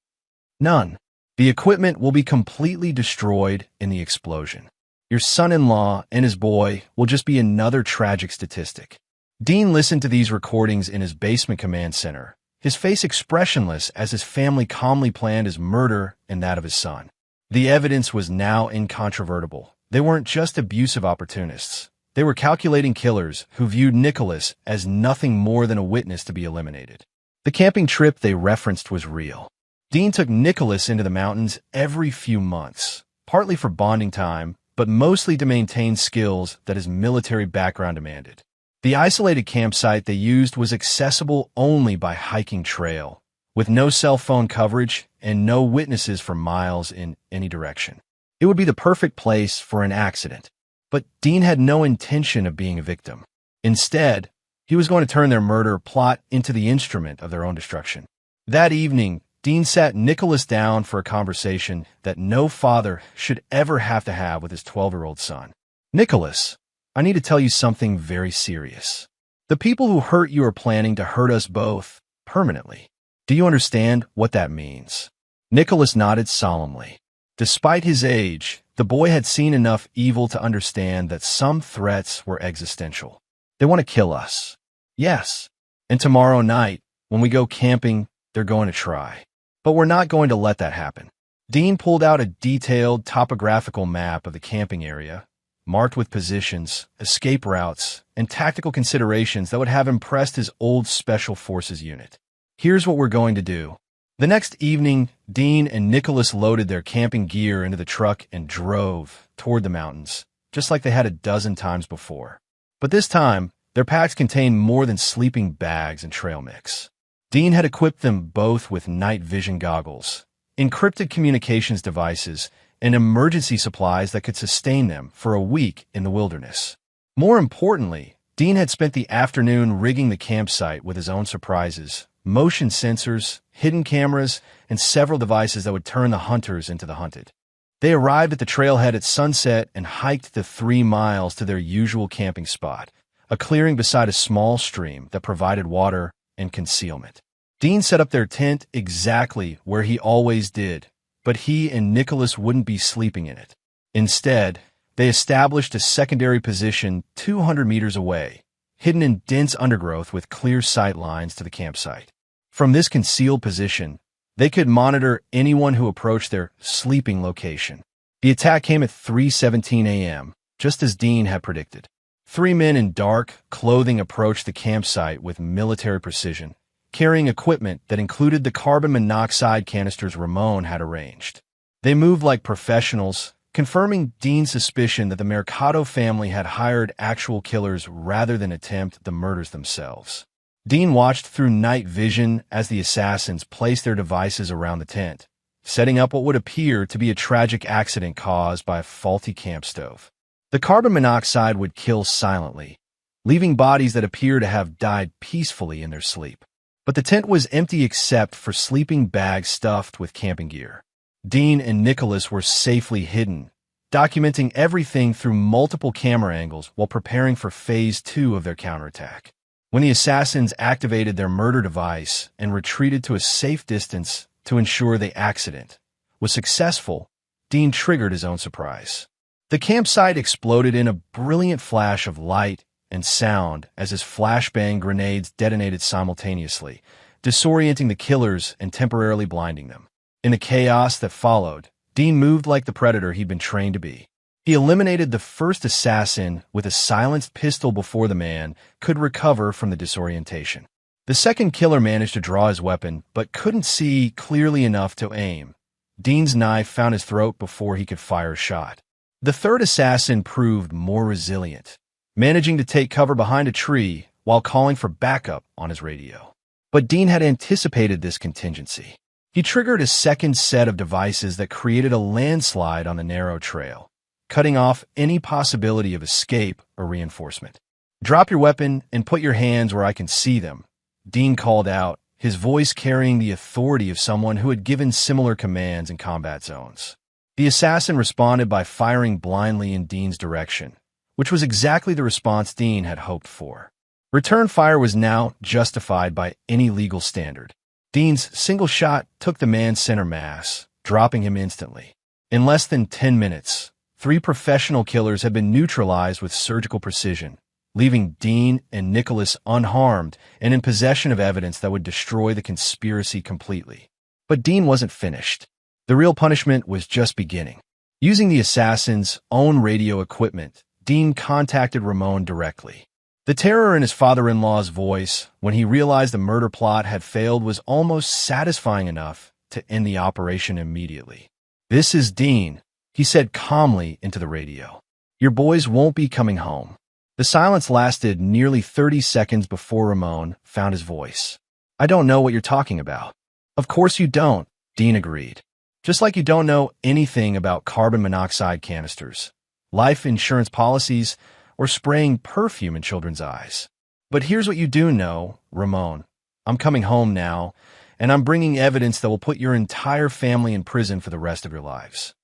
None. The equipment will be completely destroyed in the explosion. Your son-in-law and his boy will just be another tragic statistic. Dean listened to these recordings in his basement command center, his face expressionless as his family calmly planned his murder and that of his son. The evidence was now incontrovertible. They weren't just abusive opportunists. They were calculating killers who viewed Nicholas as nothing more than a witness to be eliminated. The camping trip they referenced was real. Dean took Nicholas into the mountains every few months, partly for bonding time, but mostly to maintain skills that his military background demanded. The isolated campsite they used was accessible only by hiking trail, with no cell phone coverage and no witnesses for miles in any direction. It would be the perfect place for an accident, but Dean had no intention of being a victim. Instead, he was going to turn their murder plot into the instrument of their own destruction. That evening, Dean sat Nicholas down for a conversation that no father should ever have to have with his 12-year-old son. Nicholas, I need to tell you something very serious. The people who hurt you are planning to hurt us both permanently. Do you understand what that means? Nicholas nodded solemnly. Despite his age, the boy had seen enough evil to understand that some threats were existential. They want to kill us. Yes. And tomorrow night, when we go camping, they're going to try. But we're not going to let that happen. Dean pulled out a detailed topographical map of the camping area, marked with positions, escape routes, and tactical considerations that would have impressed his old Special Forces unit. Here's what we're going to do. The next evening, Dean and Nicholas loaded their camping gear into the truck and drove toward the mountains, just like they had a dozen times before. But this time, their packs contained more than sleeping bags and trail mix. Dean had equipped them both with night vision goggles, encrypted communications devices, and emergency supplies that could sustain them for a week in the wilderness. More importantly, Dean had spent the afternoon rigging the campsite with his own surprises, motion sensors, hidden cameras, and several devices that would turn the hunters into the hunted. They arrived at the trailhead at sunset and hiked the 3 miles to their usual camping spot, a clearing beside a small stream that provided water and concealment. Dean set up their tent exactly where he always did, but he and Nicholas wouldn't be sleeping in it. Instead, they established a secondary position 200 meters away, hidden in dense undergrowth with clear sight lines to the campsite. From this concealed position, they could monitor anyone who approached their sleeping location. The attack came at 3:17 a.m., just as Dean had predicted. 3 men in dark clothing approached the campsite with military precision, carrying equipment that included the carbon monoxide canisters Ramon had arranged. They moved like professionals, confirming Dean's suspicion that the Mercado family had hired actual killers rather than attempt the murders themselves. Dean watched through night vision as the assassins placed their devices around the tent, setting up what would appear to be a tragic accident caused by a faulty camp stove. The carbon monoxide would kill silently, leaving bodies that appear to have died peacefully in their sleep. But the tent was empty except for sleeping bags stuffed with camping gear. Dean and Nicholas were safely hidden, documenting everything through multiple camera angles while preparing for Phase 2 of their counterattack. When the assassins activated their murder device and retreated to a safe distance to ensure the accident was successful, Dean triggered his own surprise. The campsite exploded in a brilliant flash of light and sound as his flashbang grenades detonated simultaneously, disorienting the killers and temporarily blinding them. In the chaos that followed, Dean moved like the predator he'd been trained to be. He eliminated the first assassin with a silenced pistol before the man could recover from the disorientation. The second killer managed to draw his weapon, but couldn't see clearly enough to aim. Dean's knife found his throat before he could fire a shot. The third assassin proved more resilient, managing to take cover behind a tree while calling for backup on his radio. But Dean had anticipated this contingency. He triggered a second set of devices that created a landslide on the narrow trail, cutting off any possibility of escape or reinforcement. "Drop your weapon and put your hands where I can see them," Dean called out, his voice carrying the authority of someone who had given similar commands in combat zones. The assassin responded by firing blindly in Dean's direction, which was exactly the response Dean had hoped for. Return fire was now justified by any legal standard. Dean's single shot took the man's center mass, dropping him instantly. In less than 10 minutes, 3 professional killers had been neutralized with surgical precision, leaving Dean and Nicholas unharmed and in possession of evidence that would destroy the conspiracy completely. But Dean wasn't finished. The real punishment was just beginning. Using the assassin's own radio equipment, Dean contacted Ramon directly. The terror in his father-in-law's voice when he realized the murder plot had failed was almost satisfying enough to end the operation immediately. "This is Dean," he said calmly into the radio. "Your boys won't be coming home." The silence lasted nearly 30 seconds before Ramon found his voice. "I don't know what you're talking about." "Of course you don't," Dean agreed. "Just like you don't know anything about carbon monoxide canisters, life insurance policies, or spraying perfume in children's eyes. But here's what you do know, Ramon. I'm coming home now, and I'm bringing evidence that will put your entire family in prison for the rest of your lives."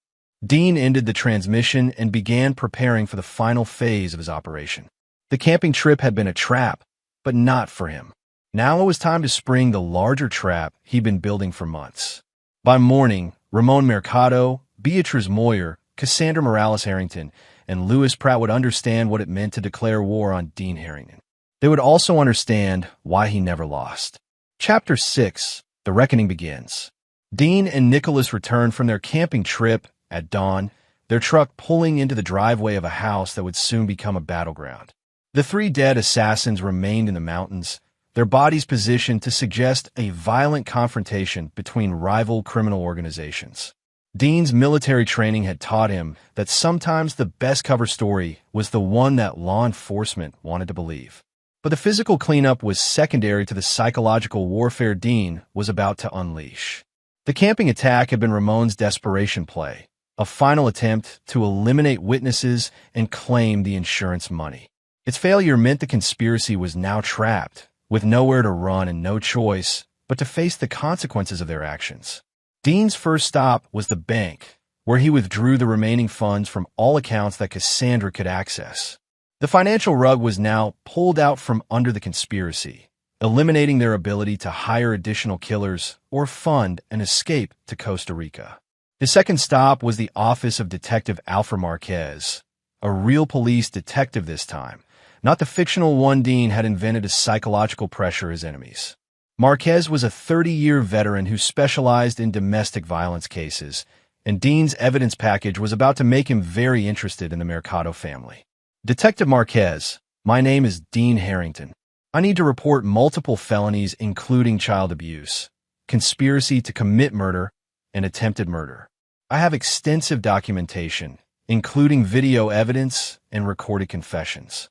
Dean ended the transmission and began preparing for the final phase of his operation. The camping trip had been a trap, but not for him. Now it was time to spring the larger trap he'd been building for months. By morning, Ramon Mercado, Beatriz Moyer, Cassandra Morales Harrington, and Lewis Pratt would understand what it meant to declare war on Dean Harrington. They would also understand why he never lost. Chapter 6. The Reckoning begins. Dean and Nicholas returned from their camping trip at dawn, their truck pulling into the driveway of a house that would soon become a battleground. The three dead assassins remained in the mountains, their bodies positioned to suggest a violent confrontation between rival criminal organizations. Dean's military training had taught him that sometimes the best cover story was the one that law enforcement wanted to believe. But the physical cleanup was secondary to the psychological warfare Dean was about to unleash. The camping attack had been Ramon's desperation play, a final attempt to eliminate witnesses and claim the insurance money. Its failure meant the conspiracy was now trapped, with nowhere to run and no choice but to face the consequences of their actions. Dean's first stop was the bank, where he withdrew the remaining funds from all accounts that Cassandra could access. The financial rug was now pulled out from under the conspiracy, eliminating their ability to hire additional killers or fund an escape to Costa Rica. His second stop was the office of Detective Alfred Marquez, a real police detective this time, not the fictional one Dean had invented to psychological pressure his enemies. Marquez was a 30-year veteran who specialized in domestic violence cases, and Dean's evidence package was about to make him very interested in the Mercado family. Detective Marquez, my name is Dean Harrington. I need to report multiple felonies including child abuse, conspiracy to commit murder, and attempted murder. I have extensive documentation, including video evidence and recorded confessions.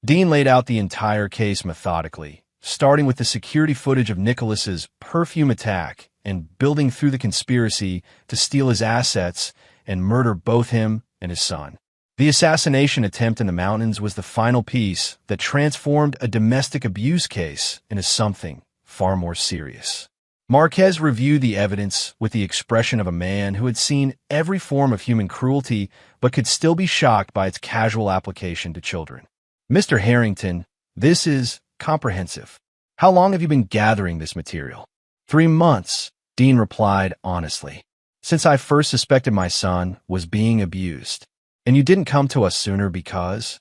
Dean laid out the entire case methodically, starting with the security footage of Nicholas's perfume attack and building through the conspiracy to steal his assets and murder both him and his son. The assassination attempt in the mountains was the final piece that transformed a domestic abuse case into something far more serious. Marquez reviewed the evidence with the expression of a man who had seen every form of human cruelty but could still be shocked by its casual application to children. Mr. Harrington, this is comprehensive. How long have you been gathering this material? 3 months, Dean replied honestly. Since I first suspected my son was being abused. And you didn't come to us sooner because?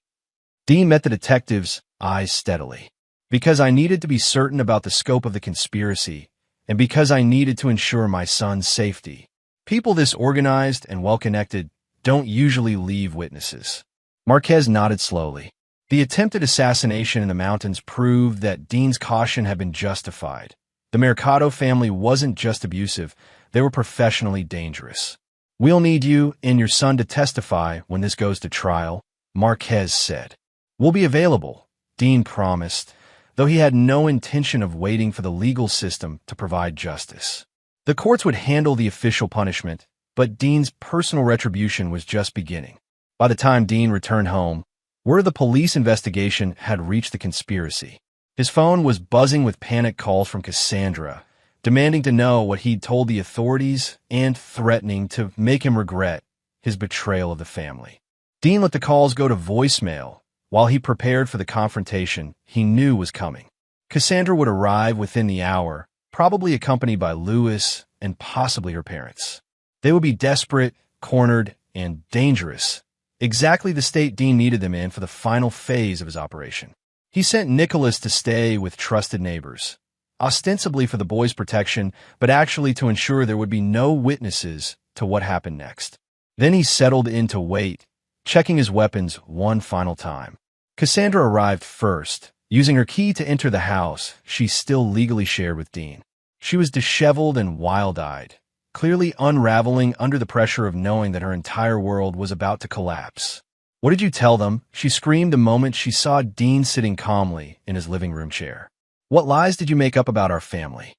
Dean met the detective's eyes steadily. Because I needed to be certain about the scope of the conspiracy, and because I needed to ensure my son's safety. People this organized and well-connected don't usually leave witnesses. Marquez nodded slowly. The attempted assassination in the mountains proved that Dean's caution had been justified. The Mercado family wasn't just abusive, they were professionally dangerous. We'll need you and your son to testify when this goes to trial, Marquez said. We'll be available, Dean promised, though he had no intention of waiting for the legal system to provide justice. The courts would handle the official punishment, but Dean's personal retribution was just beginning. By the time Dean returned home, word of the police investigation had reached the conspiracy. His phone was buzzing with panic calls from Cassandra, demanding to know what he'd told the authorities and threatening to make him regret his betrayal of the family. Dean let the calls go to voicemail while he prepared for the confrontation he knew was coming. Cassandra would arrive within the hour, probably accompanied by Lewis and possibly her parents. They would be desperate, cornered, and dangerous, exactly the state Dean needed them in for the final phase of his operation. He sent Nicholas to stay with trusted neighbors, ostensibly for the boys' protection, but actually to ensure there would be no witnesses to what happened next. Then he settled in to wait, checking his weapons one final time. Cassandra arrived first, using her key to enter the house she still legally shared with Dean. She was disheveled and wild-eyed, clearly unraveling under the pressure of knowing that her entire world was about to collapse. "What did you tell them?" she screamed the moment she saw Dean sitting calmly in his living room chair. "What lies did you make up about our family?"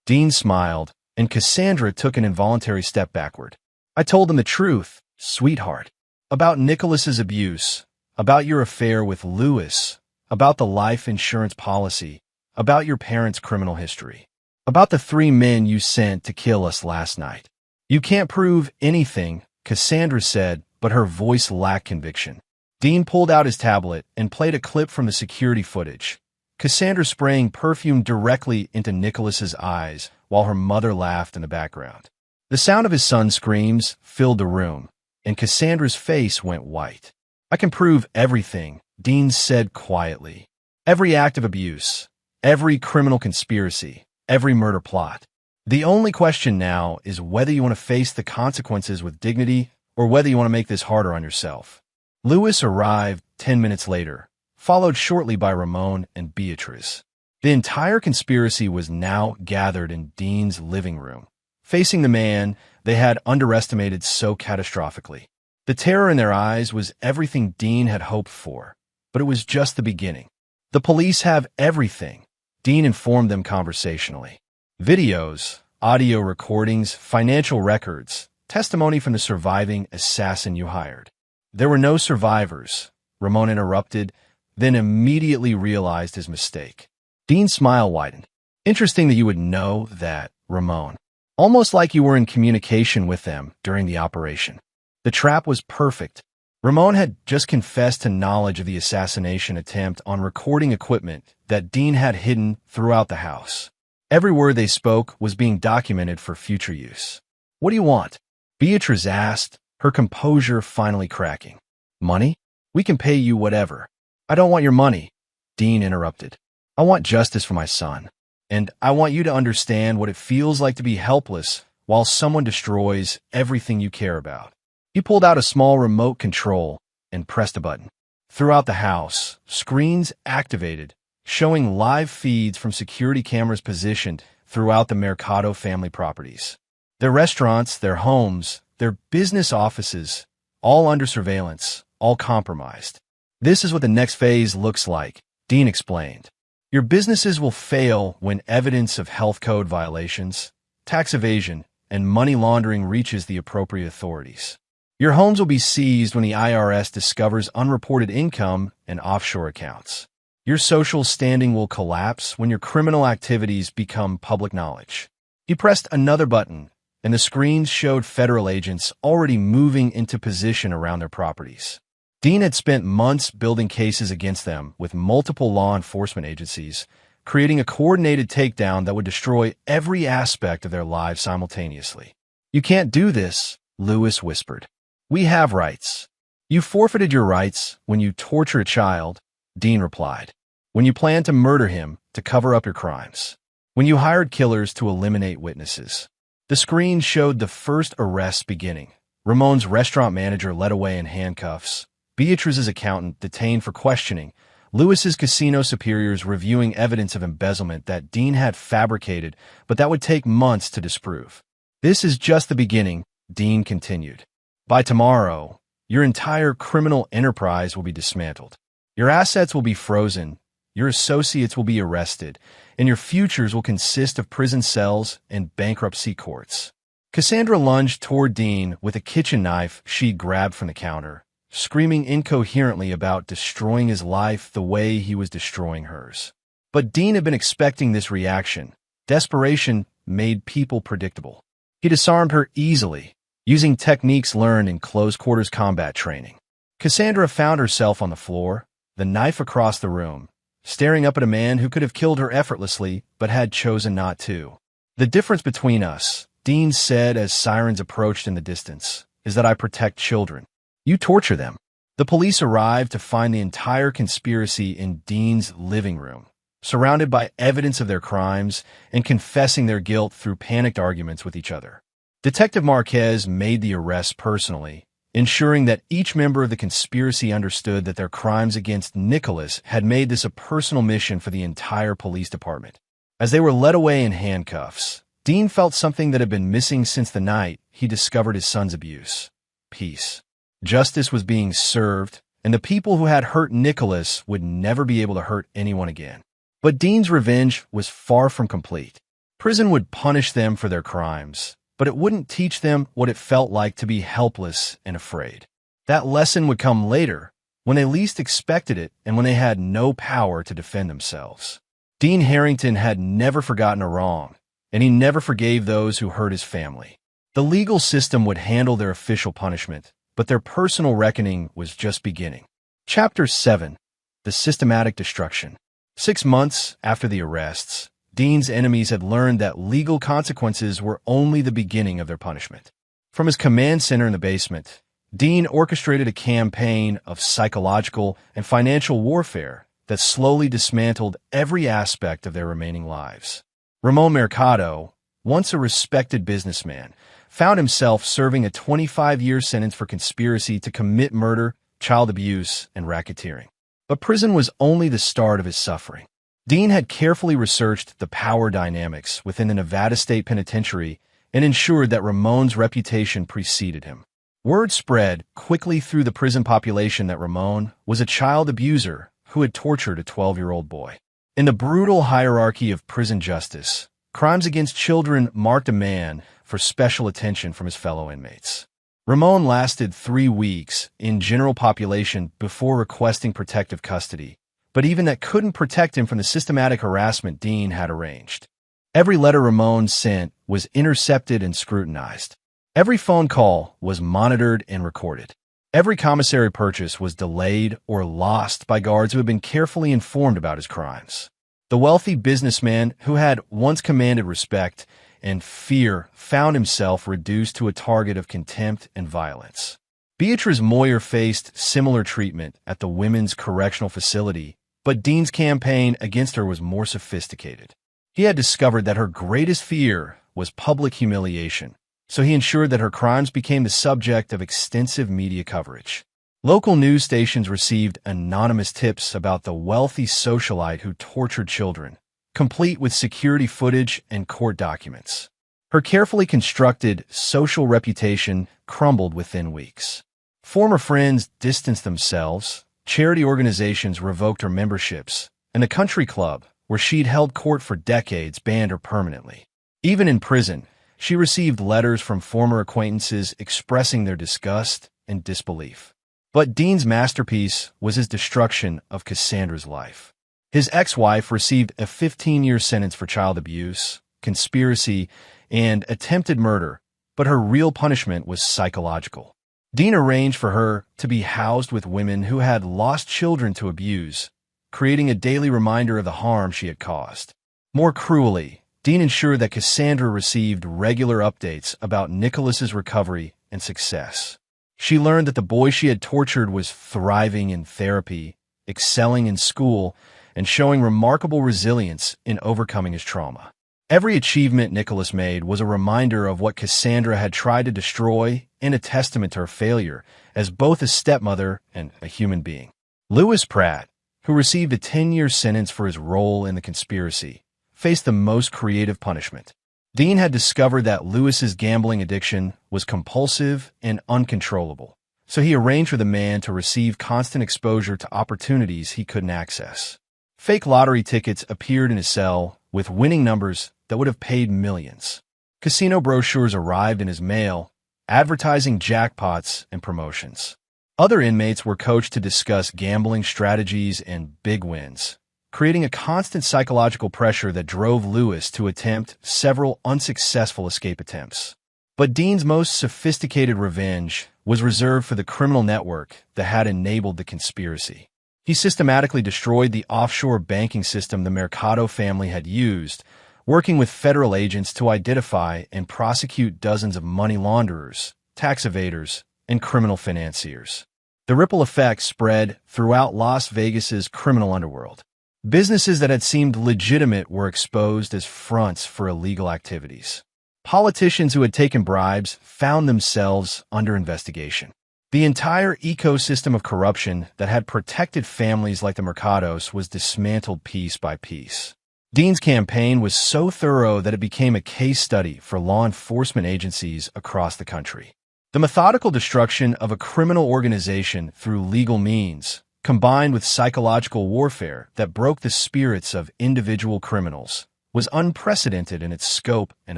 Dean smiled, and Cassandra took an involuntary step backward. "I told them the truth, sweetheart. About Nicholas's abuse, about your affair with Lewis, about the life insurance policy, about your parents' criminal history, about the 3 men you sent to kill us last night." "You can't prove anything," Cassandra said, but her voice lacked conviction. Dean pulled out his tablet and played a clip from the security footage. Cassandra spraying perfume directly into Nicholas's eyes while her mother laughed in the background. The sound of his son's screams filled the room, and Cassandra's face went white. "I can prove everything," Dean said quietly. "Every act of abuse, every criminal conspiracy, every murder plot. The only question now is whether you want to face the consequences with dignity or whether you want to make this harder on yourself." Lewis arrived 10 minutes later, followed shortly by Ramon and Beatrice. The entire conspiracy was now gathered in Dean's living room, facing the man they had underestimated so catastrophically. The terror in their eyes was everything Dean had hoped for, but it was just the beginning. "The police have everything," Dean informed them conversationally. "Videos, audio recordings, financial records, testimony from the surviving assassin you hired." "There were no survivors," Ramon interrupted, then immediately realized his mistake. Dean's smile widened. "Interesting that you would know that, Ramon. Almost like you were in communication with them during the operation." The trap was perfect. Ramon had just confessed to knowledge of the assassination attempt on recording equipment that Dean had hidden throughout the house. Every word they spoke was being documented for future use. "What do you want?" Beatrice asked, her composure finally cracking. "Money? We can pay you whatever." "I don't want your money," Dean interrupted. "I want justice for my son. And I want you to understand what it feels like to be helpless while someone destroys everything you care about." He pulled out a small remote control and pressed a button. Throughout the house, screens activated, showing live feeds from security cameras positioned throughout the Mercado family properties. Their restaurants, their homes, their business offices, all under surveillance, all compromised. "This is what the next phase looks like," Dean explained. "Your businesses will fail when evidence of health code violations, tax evasion, and money laundering reaches the appropriate authorities. Your homes will be seized when the IRS discovers unreported income and offshore accounts. Your social standing will collapse when your criminal activities become public knowledge." He pressed another button, and the screens showed federal agents already moving into position around their properties. Dean had spent months building cases against them with multiple law enforcement agencies, creating a coordinated takedown that would destroy every aspect of their lives simultaneously. "You can't do this," Lewis whispered. "We have rights." "You forfeited your rights when you torture a child," Dean replied. "When you planned to murder him to cover up your crimes. When you hired killers to eliminate witnesses." The screen showed the first arrests beginning. Ramon's restaurant manager led away in handcuffs, Beatrice's accountant detained for questioning, Lewis's casino superiors reviewing evidence of embezzlement that Dean had fabricated, but that would take months to disprove. "This is just the beginning," Dean continued. "By tomorrow, your entire criminal enterprise will be dismantled. Your assets will be frozen, your associates will be arrested, and your futures will consist of prison cells and bankruptcy courts." Cassandra lunged toward Dean with a kitchen knife she grabbed from the counter, screaming incoherently about destroying his life the way he was destroying hers. But Dean had been expecting this reaction. Desperation made people predictable. He disarmed her easily, using techniques learned in close-quarters combat training. Cassandra found herself on the floor, the knife across the room, staring up at a man who could have killed her effortlessly but had chosen not to. "The difference between us," Dean said as sirens approached in the distance, "is that I protect children. You torture them." The police arrived to find the entire conspiracy in Dean's living room, surrounded by evidence of their crimes and confessing their guilt through panicked arguments with each other. Detective Marquez made the arrests personally, ensuring that each member of the conspiracy understood that their crimes against Nicholas had made this a personal mission for the entire police department. As they were led away in handcuffs, Dean felt something that had been missing since the night he discovered his son's abuse: peace. Justice was being served, and the people who had hurt Nicholas would never be able to hurt anyone again. But Dean's revenge was far from complete. Prison would punish them for their crimes, but it wouldn't teach them what it felt like to be helpless and afraid. That lesson would come later, when they least expected it and when they had no power to defend themselves. Dean Harrington had never forgotten a wrong, and he never forgave those who hurt his family. The legal system would handle their official punishment, but their personal reckoning was just beginning. Chapter 7: The Systematic Destruction. 6 months after the arrests, Dean's enemies had learned that legal consequences were only the beginning of their punishment. From his command center in the basement, Dean orchestrated a campaign of psychological and financial warfare that slowly dismantled every aspect of their remaining lives. Ramon Mercado, once a respected businessman, found himself serving a 25-year sentence for conspiracy to commit murder, child abuse, and racketeering. But prison was only the start of his suffering. Dean had carefully researched the power dynamics within the Nevada State Penitentiary and ensured that Ramon's reputation preceded him. Word spread quickly through the prison population that Ramon was a child abuser who had tortured a 12-year-old boy. In the brutal hierarchy of prison justice, crimes against children marked a man for special attention from his fellow inmates. Ramon lasted 3 weeks in general population before requesting protective custody, but even that couldn't protect him from the systematic harassment Dean had arranged. Every letter Ramon sent was intercepted and scrutinized. Every phone call was monitored and recorded. Every commissary purchase was delayed or lost by guards who had been carefully informed about his crimes. The wealthy businessman who had once commanded respect and fear found himself reduced to a target of contempt and violence. Beatrice Moyer faced similar treatment at the women's correctional facility, but Dean's campaign against her was more sophisticated. He had discovered that her greatest fear was public humiliation, so he ensured that her crimes became the subject of extensive media coverage. Local news stations received anonymous tips about the wealthy socialite who tortured children, complete with security footage and court documents. Her carefully constructed social reputation crumbled within weeks. Former friends distanced themselves, charity organizations revoked her memberships, and the country club, where she'd held court for decades, banned her permanently. Even in prison, she received letters from former acquaintances expressing their disgust and disbelief. But Dean's masterpiece was his destruction of Cassandra's life. His ex-wife received a 15-year sentence for child abuse, conspiracy, and attempted murder, but her real punishment was psychological. Dean arranged for her to be housed with women who had lost children to abuse, creating a daily reminder of the harm she had caused. More cruelly, Dean ensured that Cassandra received regular updates about Nicholas's recovery and success. She learned that the boy she had tortured was thriving in therapy, excelling in school, and showing remarkable resilience in overcoming his trauma. Every achievement Nicholas made was a reminder of what Cassandra had tried to destroy and a testament to her failure as both a stepmother and a human being. Lewis Pratt, who received a 10-year sentence for his role in the conspiracy, faced the most creative punishment. Dean had discovered that Lewis's gambling addiction was compulsive and uncontrollable, so he arranged for the man to receive constant exposure to opportunities he couldn't access. Fake lottery tickets appeared in his cell with winning numbers that would have paid millions. Casino brochures arrived in his mail, advertising jackpots and promotions. Other inmates were coached to discuss gambling strategies and big wins, creating a constant psychological pressure that drove Lewis to attempt several unsuccessful escape attempts. But Dean's most sophisticated revenge was reserved for the criminal network that had enabled the conspiracy. He systematically destroyed the offshore banking system the Mercado family had used, working with federal agents to identify and prosecute dozens of money launderers, tax evaders, and criminal financiers. The ripple effect spread throughout Las Vegas's criminal underworld. Businesses that had seemed legitimate were exposed as fronts for illegal activities. Politicians who had taken bribes found themselves under investigation. The entire ecosystem of corruption that had protected families like the Mercados was dismantled piece by piece. Dean's campaign was so thorough that it became a case study for law enforcement agencies across the country. The methodical destruction of a criminal organization through legal means, combined with psychological warfare that broke the spirits of individual criminals, was unprecedented in its scope and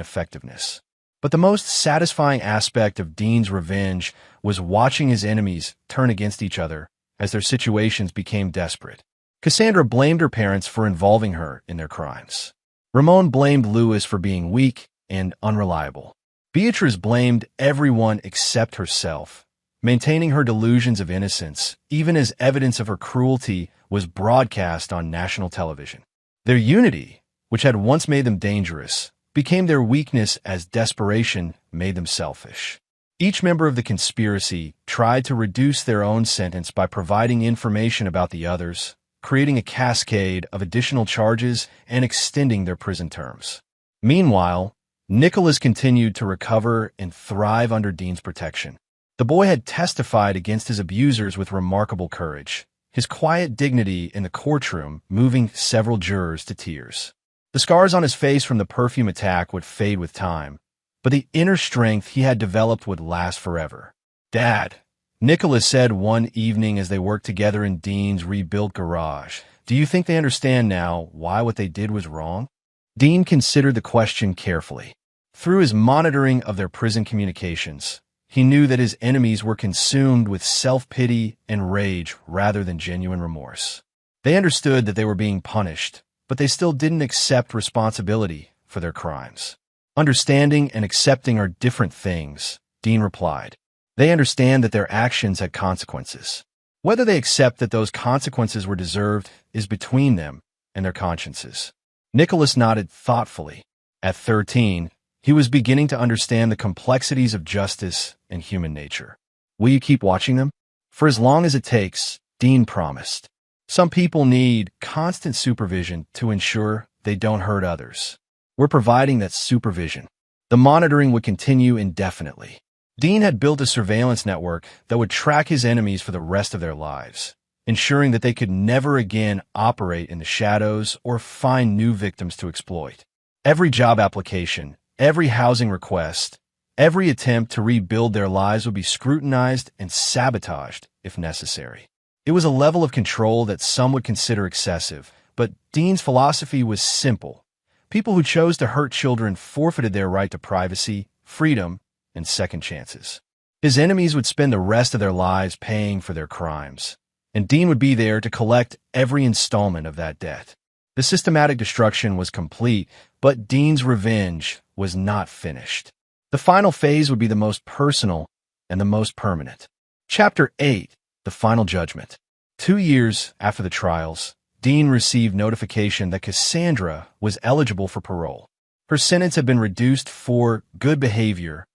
effectiveness. But the most satisfying aspect of Dean's revenge was watching his enemies turn against each other as their situations became desperate. Cassandra blamed her parents for involving her in their crimes. Ramon blamed Lewis for being weak and unreliable. Beatrice blamed everyone except herself, maintaining her delusions of innocence, even as evidence of her cruelty was broadcast on national television. Their unity which had once made them dangerous, became their weakness as desperation made them selfish. Each member of the conspiracy tried to reduce their own sentence by providing information about the others, creating a cascade of additional charges and extending their prison terms. Meanwhile, Nicholas continued to recover and thrive under Dean's protection. The boy had testified against his abusers with remarkable courage, his quiet dignity in the courtroom moving several jurors to tears. The scars on his face from the perfume attack would fade with time, but the inner strength he had developed would last forever. "Dad," Nicholas said one evening as they worked together in Dean's rebuilt garage, "do you think they understand now why what they did was wrong?" Dean considered the question carefully. Through his monitoring of their prison communications, he knew that his enemies were consumed with self-pity and rage rather than genuine remorse. They understood that they were being punished, but they still didn't accept responsibility for their crimes. "Understanding and accepting are different things," Dean replied. "They understand that their actions had consequences. Whether they accept that those consequences were deserved is between them and their consciences." Nicholas nodded thoughtfully. At 13, he was beginning to understand the complexities of justice and human nature. "Will you keep watching them?" "For as long as it takes," Dean promised. "Some people need constant supervision to ensure they don't hurt others. We're providing that supervision." The monitoring would continue indefinitely. Dean had built a surveillance network that would track his enemies for the rest of their lives, ensuring that they could never again operate in the shadows or find new victims to exploit. Every job application, every housing request, every attempt to rebuild their lives would be scrutinized and sabotaged if necessary. It was a level of control that some would consider excessive, but Dean's philosophy was simple. People who chose to hurt children forfeited their right to privacy, freedom, and second chances. His enemies would spend the rest of their lives paying for their crimes, and Dean would be there to collect every installment of that debt. The systematic destruction was complete, but Dean's revenge was not finished. The final phase would be the most personal and the most permanent. Chapter 8. The Final Judgment. 2 years after the trials, Dean received notification that Cassandra was eligible for parole. Her sentence had been reduced for good behavior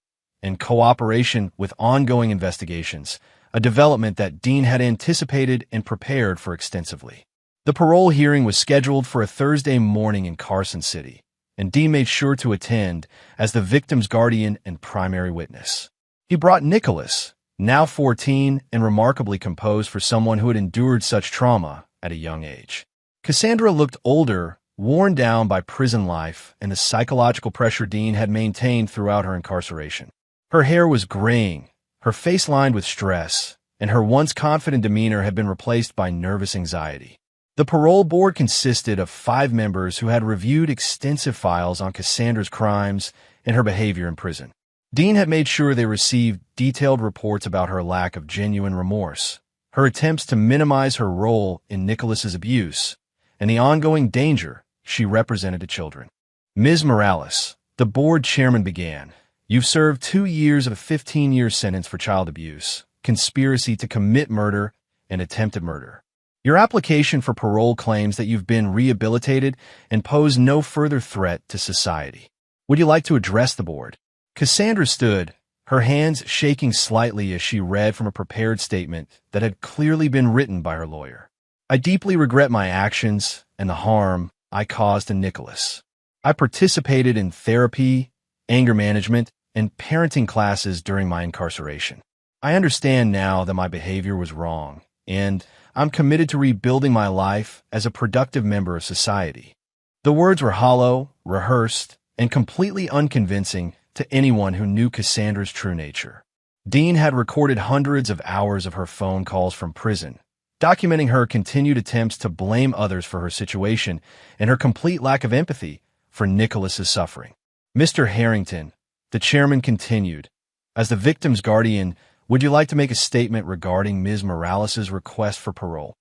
and cooperation with ongoing investigations, a development that Dean had anticipated and prepared for extensively. The parole hearing was scheduled for a Thursday morning in Carson City, and Dean made sure to attend as the victim's guardian and primary witness. He brought Nicholas, now 14 and remarkably composed for someone who had endured such trauma at a young age. Cassandra looked older, worn down by prison life and the psychological pressure Dean had maintained throughout her incarceration. Her hair was graying, her face lined with stress, and her once confident demeanor had been replaced by nervous anxiety. The parole board consisted of 5 members who had reviewed extensive files on Cassandra's crimes and her behavior in prison. Dean had made sure they received detailed reports about her lack of genuine remorse, her attempts to minimize her role in Nicholas's abuse, and the ongoing danger she represented to children. "Ms. Morales," the board chairman began, "you've served 2 years of a 15-year sentence for child abuse, conspiracy to commit murder, and attempted murder. Your application for parole claims that you've been rehabilitated and pose no further threat to society. Would you like to address the board?" Cassandra stood, her hands shaking slightly as she read from a prepared statement that had clearly been written by her lawyer. "I deeply regret my actions and the harm I caused to Nicholas. I participated in therapy, anger management, and parenting classes during my incarceration. I understand now that my behavior was wrong, and I'm committed to rebuilding my life as a productive member of society." The words were hollow, rehearsed, and completely unconvincing to anyone who knew Cassandra's true nature. Dean had recorded hundreds of hours of her phone calls from prison, documenting her continued attempts to blame others for her situation and her complete lack of empathy for Nicholas's suffering. "Mr. Harrington," the chairman continued, "as the victim's guardian, would you like to make a statement regarding Ms. Morales' request for parole?"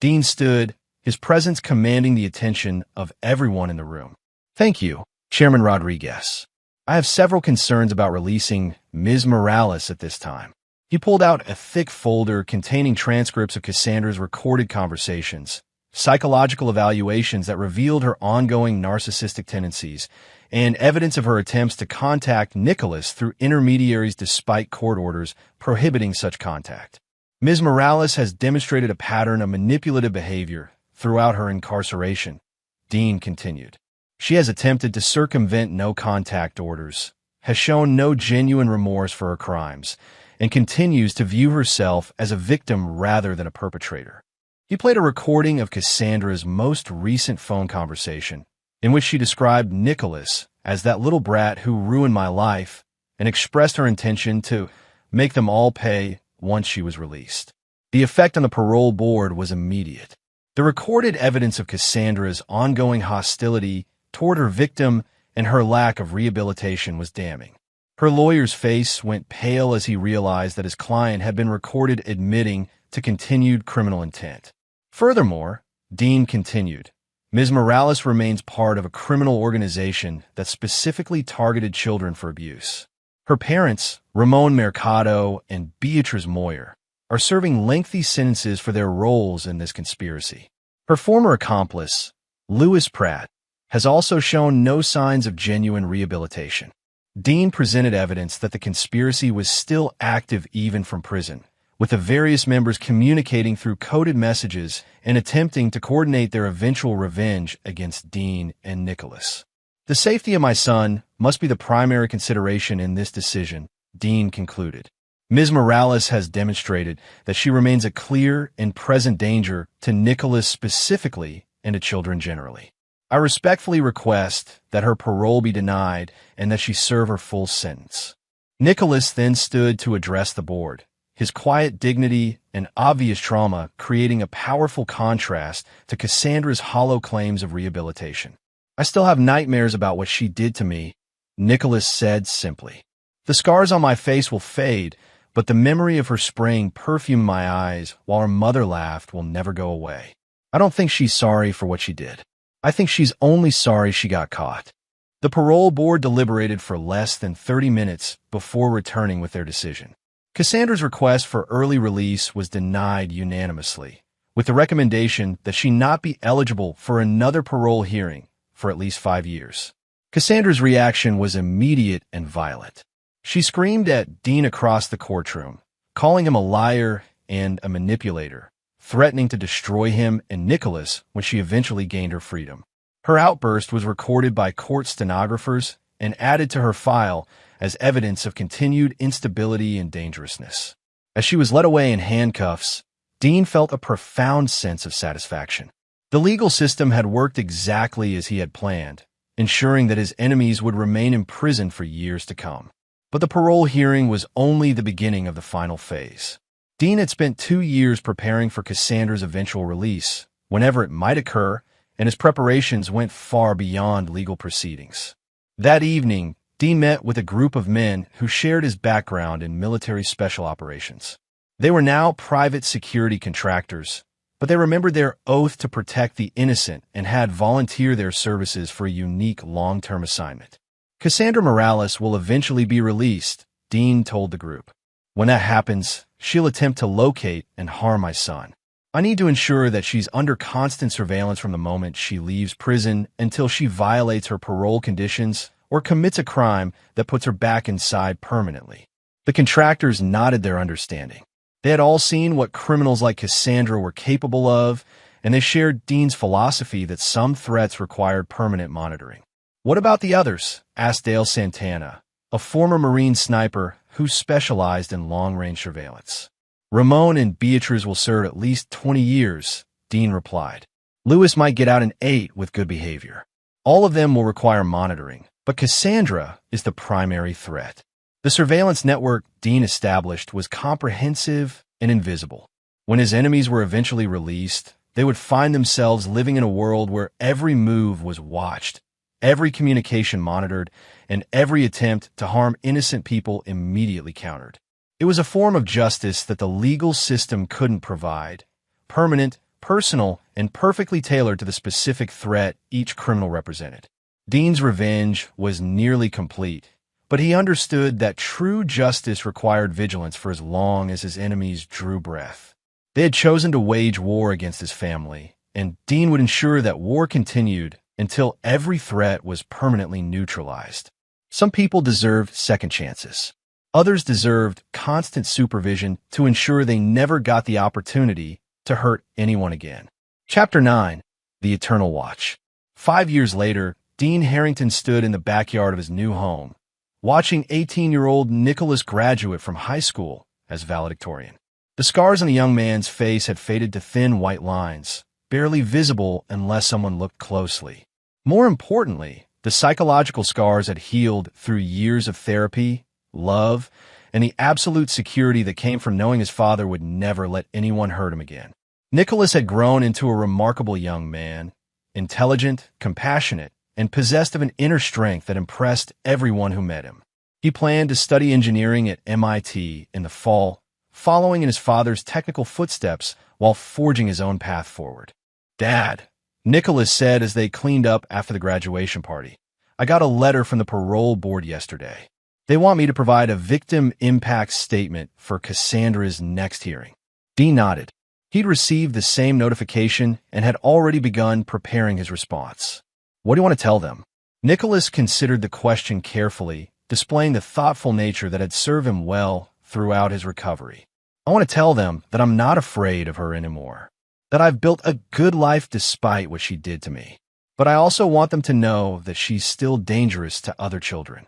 Dean stood, his presence commanding the attention of everyone in the room. "Thank you, Chairman Rodriguez. I have several concerns about releasing Ms. Morales at this time." He pulled out a thick folder containing transcripts of Cassandra's recorded conversations, psychological evaluations that revealed her ongoing narcissistic tendencies, and evidence of her attempts to contact Nicholas through intermediaries despite court orders prohibiting such contact. Ms. Morales has demonstrated a pattern of manipulative behavior throughout her incarceration, Dean continued. She has attempted to circumvent no-contact orders, has shown no genuine remorse for her crimes, and continues to view herself as a victim rather than a perpetrator. He played a recording of Cassandra's most recent phone conversation, in which she described Nicholas as that little brat who ruined my life and expressed her intention to make them all pay once she was released. The effect on the parole board was immediate. The recorded evidence of Cassandra's ongoing hostility toward her victim and her lack of rehabilitation was damning. Her lawyer's face went pale as he realized that his client had been recorded admitting to continued criminal intent. Furthermore, Dean continued, Ms. Morales remains part of a criminal organization that specifically targeted children for abuse. Her parents, Ramon Mercado and Beatriz Moyer, are serving lengthy sentences for their roles in this conspiracy. Her former accomplice, Louis Pratt, has also shown no signs of genuine rehabilitation. Dean presented evidence that the conspiracy was still active even from prison, with the various members communicating through coded messages and attempting to coordinate their eventual revenge against Dean and Nicholas. The safety of my son must be the primary consideration in this decision, Dean concluded. Ms. Morales has demonstrated that she remains a clear and present danger to Nicholas specifically and to children generally. I respectfully request that her parole be denied and that she serve her full sentence. Nicholas then stood to address the board, his quiet dignity and obvious trauma creating a powerful contrast to Cassandra's hollow claims of rehabilitation. I still have nightmares about what she did to me, Nicholas said simply. The scars on my face will fade, but the memory of her spraying perfume in my eyes while her mother laughed will never go away. I don't think she's sorry for what she did. I think she's only sorry she got caught. The parole board deliberated for less than 30 minutes before returning with their decision. Cassandra's request for early release was denied unanimously, with the recommendation that she not be eligible for another parole hearing for at least 5 years. Cassandra's reaction was immediate and violent. She screamed at Dean across the courtroom, calling him a liar and a manipulator, threatening to destroy him and Nicholas when she eventually gained her freedom. Her outburst was recorded by court stenographers and added to her file as evidence of continued instability and dangerousness. As she was led away in handcuffs, Dean felt a profound sense of satisfaction. The legal system had worked exactly as he had planned, ensuring that his enemies would remain in prison for years to come. But the parole hearing was only the beginning of the final phase. Dean had spent 2 years preparing for Cassandra's eventual release, whenever it might occur, and his preparations went far beyond legal proceedings. That evening, Dean met with a group of men who shared his background in military special operations. They were now private security contractors, but they remembered their oath to protect the innocent and had volunteered their services for a unique long-term assignment. Cassandra Morales will eventually be released, Dean told the group. When that happens, she'll attempt to locate and harm my son. I need to ensure that she's under constant surveillance from the moment she leaves prison until she violates her parole conditions or commits a crime that puts her back inside permanently. The contractors nodded their understanding. They had all seen what criminals like Cassandra were capable of, and they shared Dean's philosophy that some threats required permanent monitoring. What about the others? Asked Dale Santana, a former Marine sniper who specialized in long-range surveillance. Ramon and Beatriz will serve at least 20 years, Dean replied. Louis might get out in 8 with good behavior. All of them will require monitoring, but Cassandra is the primary threat. The surveillance network Dean established was comprehensive and invisible. When his enemies were eventually released, they would find themselves living in a world where every move was watched, every communication monitored, and every attempt to harm innocent people immediately countered. It was a form of justice that the legal system couldn't provide, permanent, personal, and perfectly tailored to the specific threat each criminal represented. Dean's revenge was nearly complete, but he understood that true justice required vigilance for as long as his enemies drew breath. They had chosen to wage war against his family, and Dean would ensure that war continued until every threat was permanently neutralized. Some people deserved second chances. Others deserved constant supervision to ensure they never got the opportunity to hurt anyone again. Chapter 9. The Eternal Watch. 5 years later, Dean Harrington stood in the backyard of his new home, watching 18-year-old Nicholas graduate from high school as valedictorian. The scars on the young man's face had faded to thin white lines, barely visible unless someone looked closely. More importantly, the psychological scars had healed through years of therapy, love, and the absolute security that came from knowing his father would never let anyone hurt him again. Nicholas had grown into a remarkable young man, intelligent, compassionate, and possessed of an inner strength that impressed everyone who met him. He planned to study engineering at MIT in the fall, following in his father's technical footsteps while forging his own path forward. "Dad," Nicholas said as they cleaned up after the graduation party, "I got a letter from the parole board yesterday. They want me to provide a victim impact statement for Cassandra's next hearing." Dean nodded. He'd received the same notification and had already begun preparing his response. "What do you want to tell them?" Nicholas considered the question carefully, displaying the thoughtful nature that had served him well throughout his recovery. "I want to tell them that I'm not afraid of her anymore, that I've built a good life despite what she did to me. But I also want them to know that she's still dangerous to other children."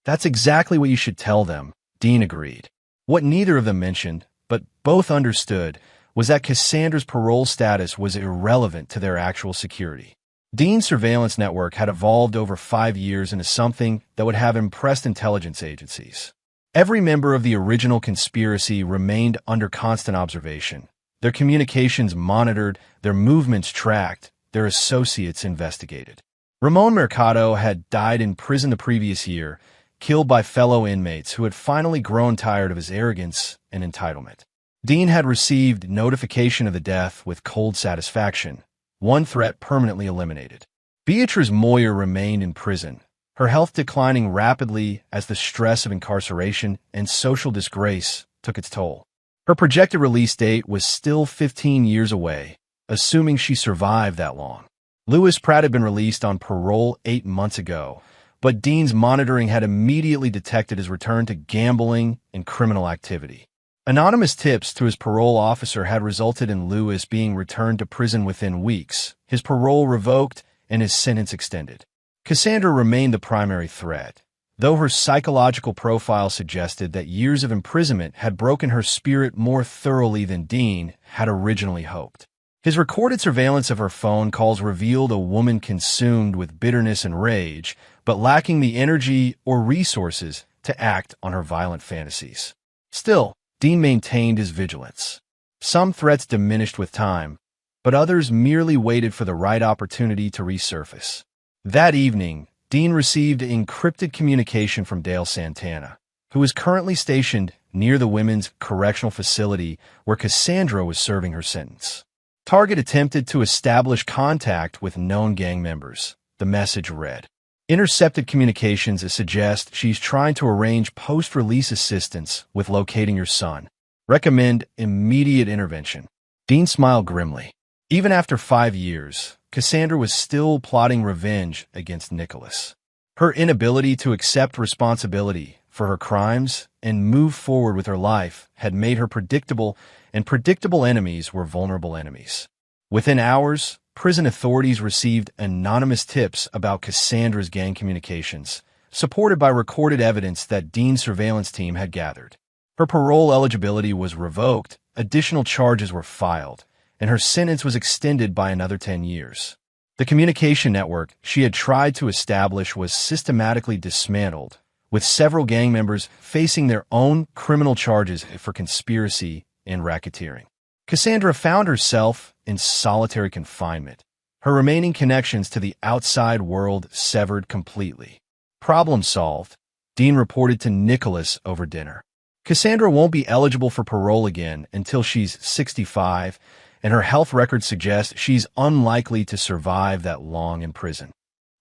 "That's exactly what you should tell them," Dean agreed. What neither of them mentioned, but both understood, was that Cassandra's parole status was irrelevant to their actual security. Dean's surveillance network had evolved over 5 years into something that would have impressed intelligence agencies. Every member of the original conspiracy remained under constant observation, their communications monitored, their movements tracked, their associates investigated. Ramon Mercado had died in prison the previous year, killed by fellow inmates who had finally grown tired of his arrogance and entitlement. Dean had received notification of the death with cold satisfaction, one threat permanently eliminated. Beatrice Moyer remained in prison, her health declining rapidly as the stress of incarceration and social disgrace took its toll. Her projected release date was still 15 years away, assuming she survived that long. Lewis Pratt had been released on parole 8 months ago, but Dean's monitoring had immediately detected his return to gambling and criminal activity. Anonymous tips to his parole officer had resulted in Lewis being returned to prison within weeks, his parole revoked, and his sentence extended. Cassandra remained the primary threat, though her psychological profile suggested that years of imprisonment had broken her spirit more thoroughly than Dean had originally hoped. His recorded surveillance of her phone calls revealed a woman consumed with bitterness and rage, but lacking the energy or resources to act on her violent fantasies. Still, Dean maintained his vigilance. Some threats diminished with time, but others merely waited for the right opportunity to resurface. That evening, Dean received encrypted communication from Dale Santana, who is currently stationed near the women's correctional facility where Cassandra was serving her sentence. Target attempted to establish contact with known gang members, the message read. Intercepted communications that suggest she's trying to arrange post-release assistance with locating your son. Recommend immediate intervention. Dean smiled grimly. Even after 5 years, Cassandra was still plotting revenge against Nicholas. Her inability to accept responsibility for her crimes and move forward with her life had made her predictable, and predictable enemies were vulnerable enemies. Within hours, prison authorities received anonymous tips about Cassandra's gang communications, supported by recorded evidence that Dean's surveillance team had gathered. Her parole eligibility was revoked, additional charges were filed, and her sentence was extended by another 10 years. The communication network she had tried to establish was systematically dismantled, with several gang members facing their own criminal charges for conspiracy and racketeering. Cassandra found herself in solitary confinement, her remaining connections to the outside world severed completely. Problem solved, Dean reported to Nicholas over dinner. Cassandra won't be eligible for parole again until she's 65, and her health records suggest she's unlikely to survive that long in prison.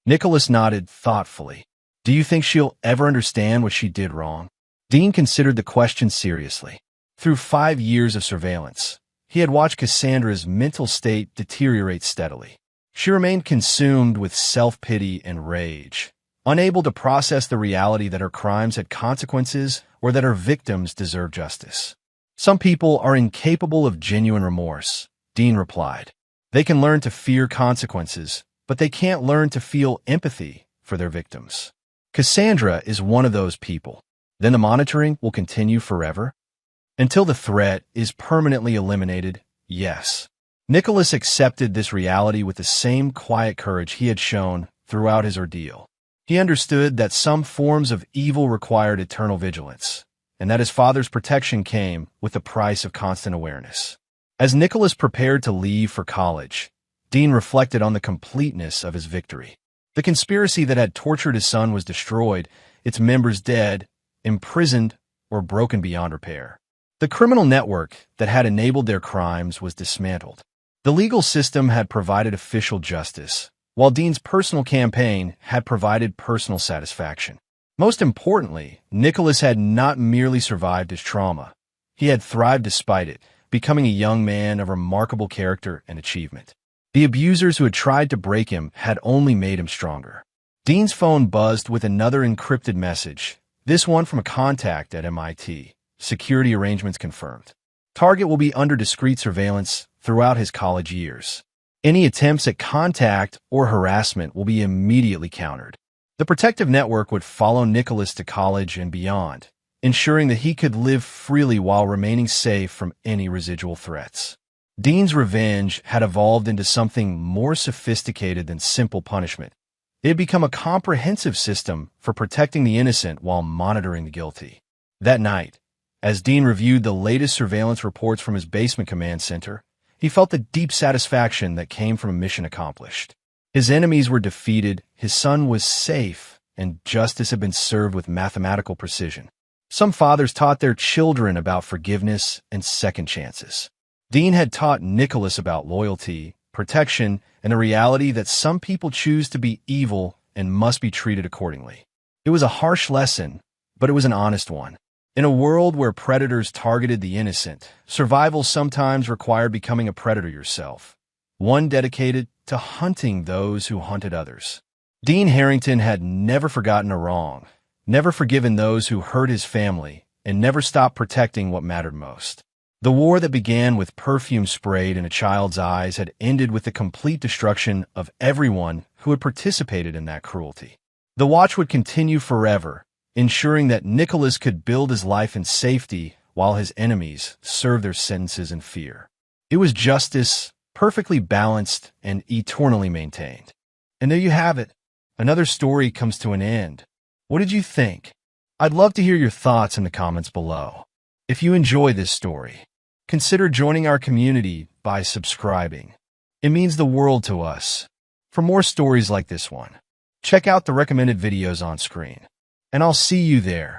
Nicholas nodded thoughtfully. "Do you think she'll ever understand what she did wrong?" Dean considered the question seriously. Through 5 years of surveillance, He had watched Cassandra's mental state deteriorate steadily. She remained consumed with self-pity and rage, unable to process the reality that her crimes had consequences or that her victims deserved justice. Some people are incapable of genuine remorse, Dean replied. They can learn to fear consequences, but they can't learn to feel empathy for their victims. Cassandra is one of those people. Then the monitoring will continue forever? Until the threat is permanently eliminated, yes. Nicholas accepted this reality with the same quiet courage he had shown throughout his ordeal. He understood that some forms of evil required eternal vigilance, and that his father's protection came with the price of constant awareness. As Nicholas prepared to leave for college, Dean reflected on the completeness of his victory. The conspiracy that had tortured his son was destroyed, its members dead, imprisoned, or broken beyond repair. The criminal network that had enabled their crimes was dismantled. The legal system had provided official justice, while Dean's personal campaign had provided personal satisfaction. Most importantly, Nicholas had not merely survived his trauma. He had thrived despite it, becoming a young man of remarkable character and achievement. The abusers who had tried to break him had only made him stronger. Dean's phone buzzed with another encrypted message, this one from a contact at MIT. Security arrangements confirmed. Target will be under discreet surveillance throughout his college years. Any attempts at contact or harassment will be immediately countered. The protective network would follow Nicholas to college and beyond, ensuring that he could live freely while remaining safe from any residual threats. Dean's revenge had evolved into something more sophisticated than simple punishment. It had become a comprehensive system for protecting the innocent while monitoring the guilty. That night, as Dean reviewed the latest surveillance reports from his basement command center, he felt the deep satisfaction that came from a mission accomplished. His enemies were defeated, his son was safe, and justice had been served with mathematical precision. Some fathers taught their children about forgiveness and second chances. Dean had taught Nicholas about loyalty, protection, and the reality that some people choose to be evil and must be treated accordingly. It was a harsh lesson, but it was an honest one. In a world where predators targeted the innocent, survival sometimes required becoming a predator yourself, one dedicated to hunting those who hunted others. Dean Harrington had never forgotten a wrong, never forgiven those who hurt his family, and never stopped protecting what mattered most. The war that began with perfume sprayed in a child's eyes had ended with the complete destruction of everyone who had participated in that cruelty. The watch would continue forever, ensuring that Nicholas could build his life in safety while his enemies served their sentences in fear. It was justice, perfectly balanced and eternally maintained. And there you have it. Another story comes to an end. What did you think? I'd love to hear your thoughts in the comments below. If you enjoy this story, consider joining our community by subscribing. It means the world to us. For more stories like this one, check out the recommended videos on screen. And I'll see you there.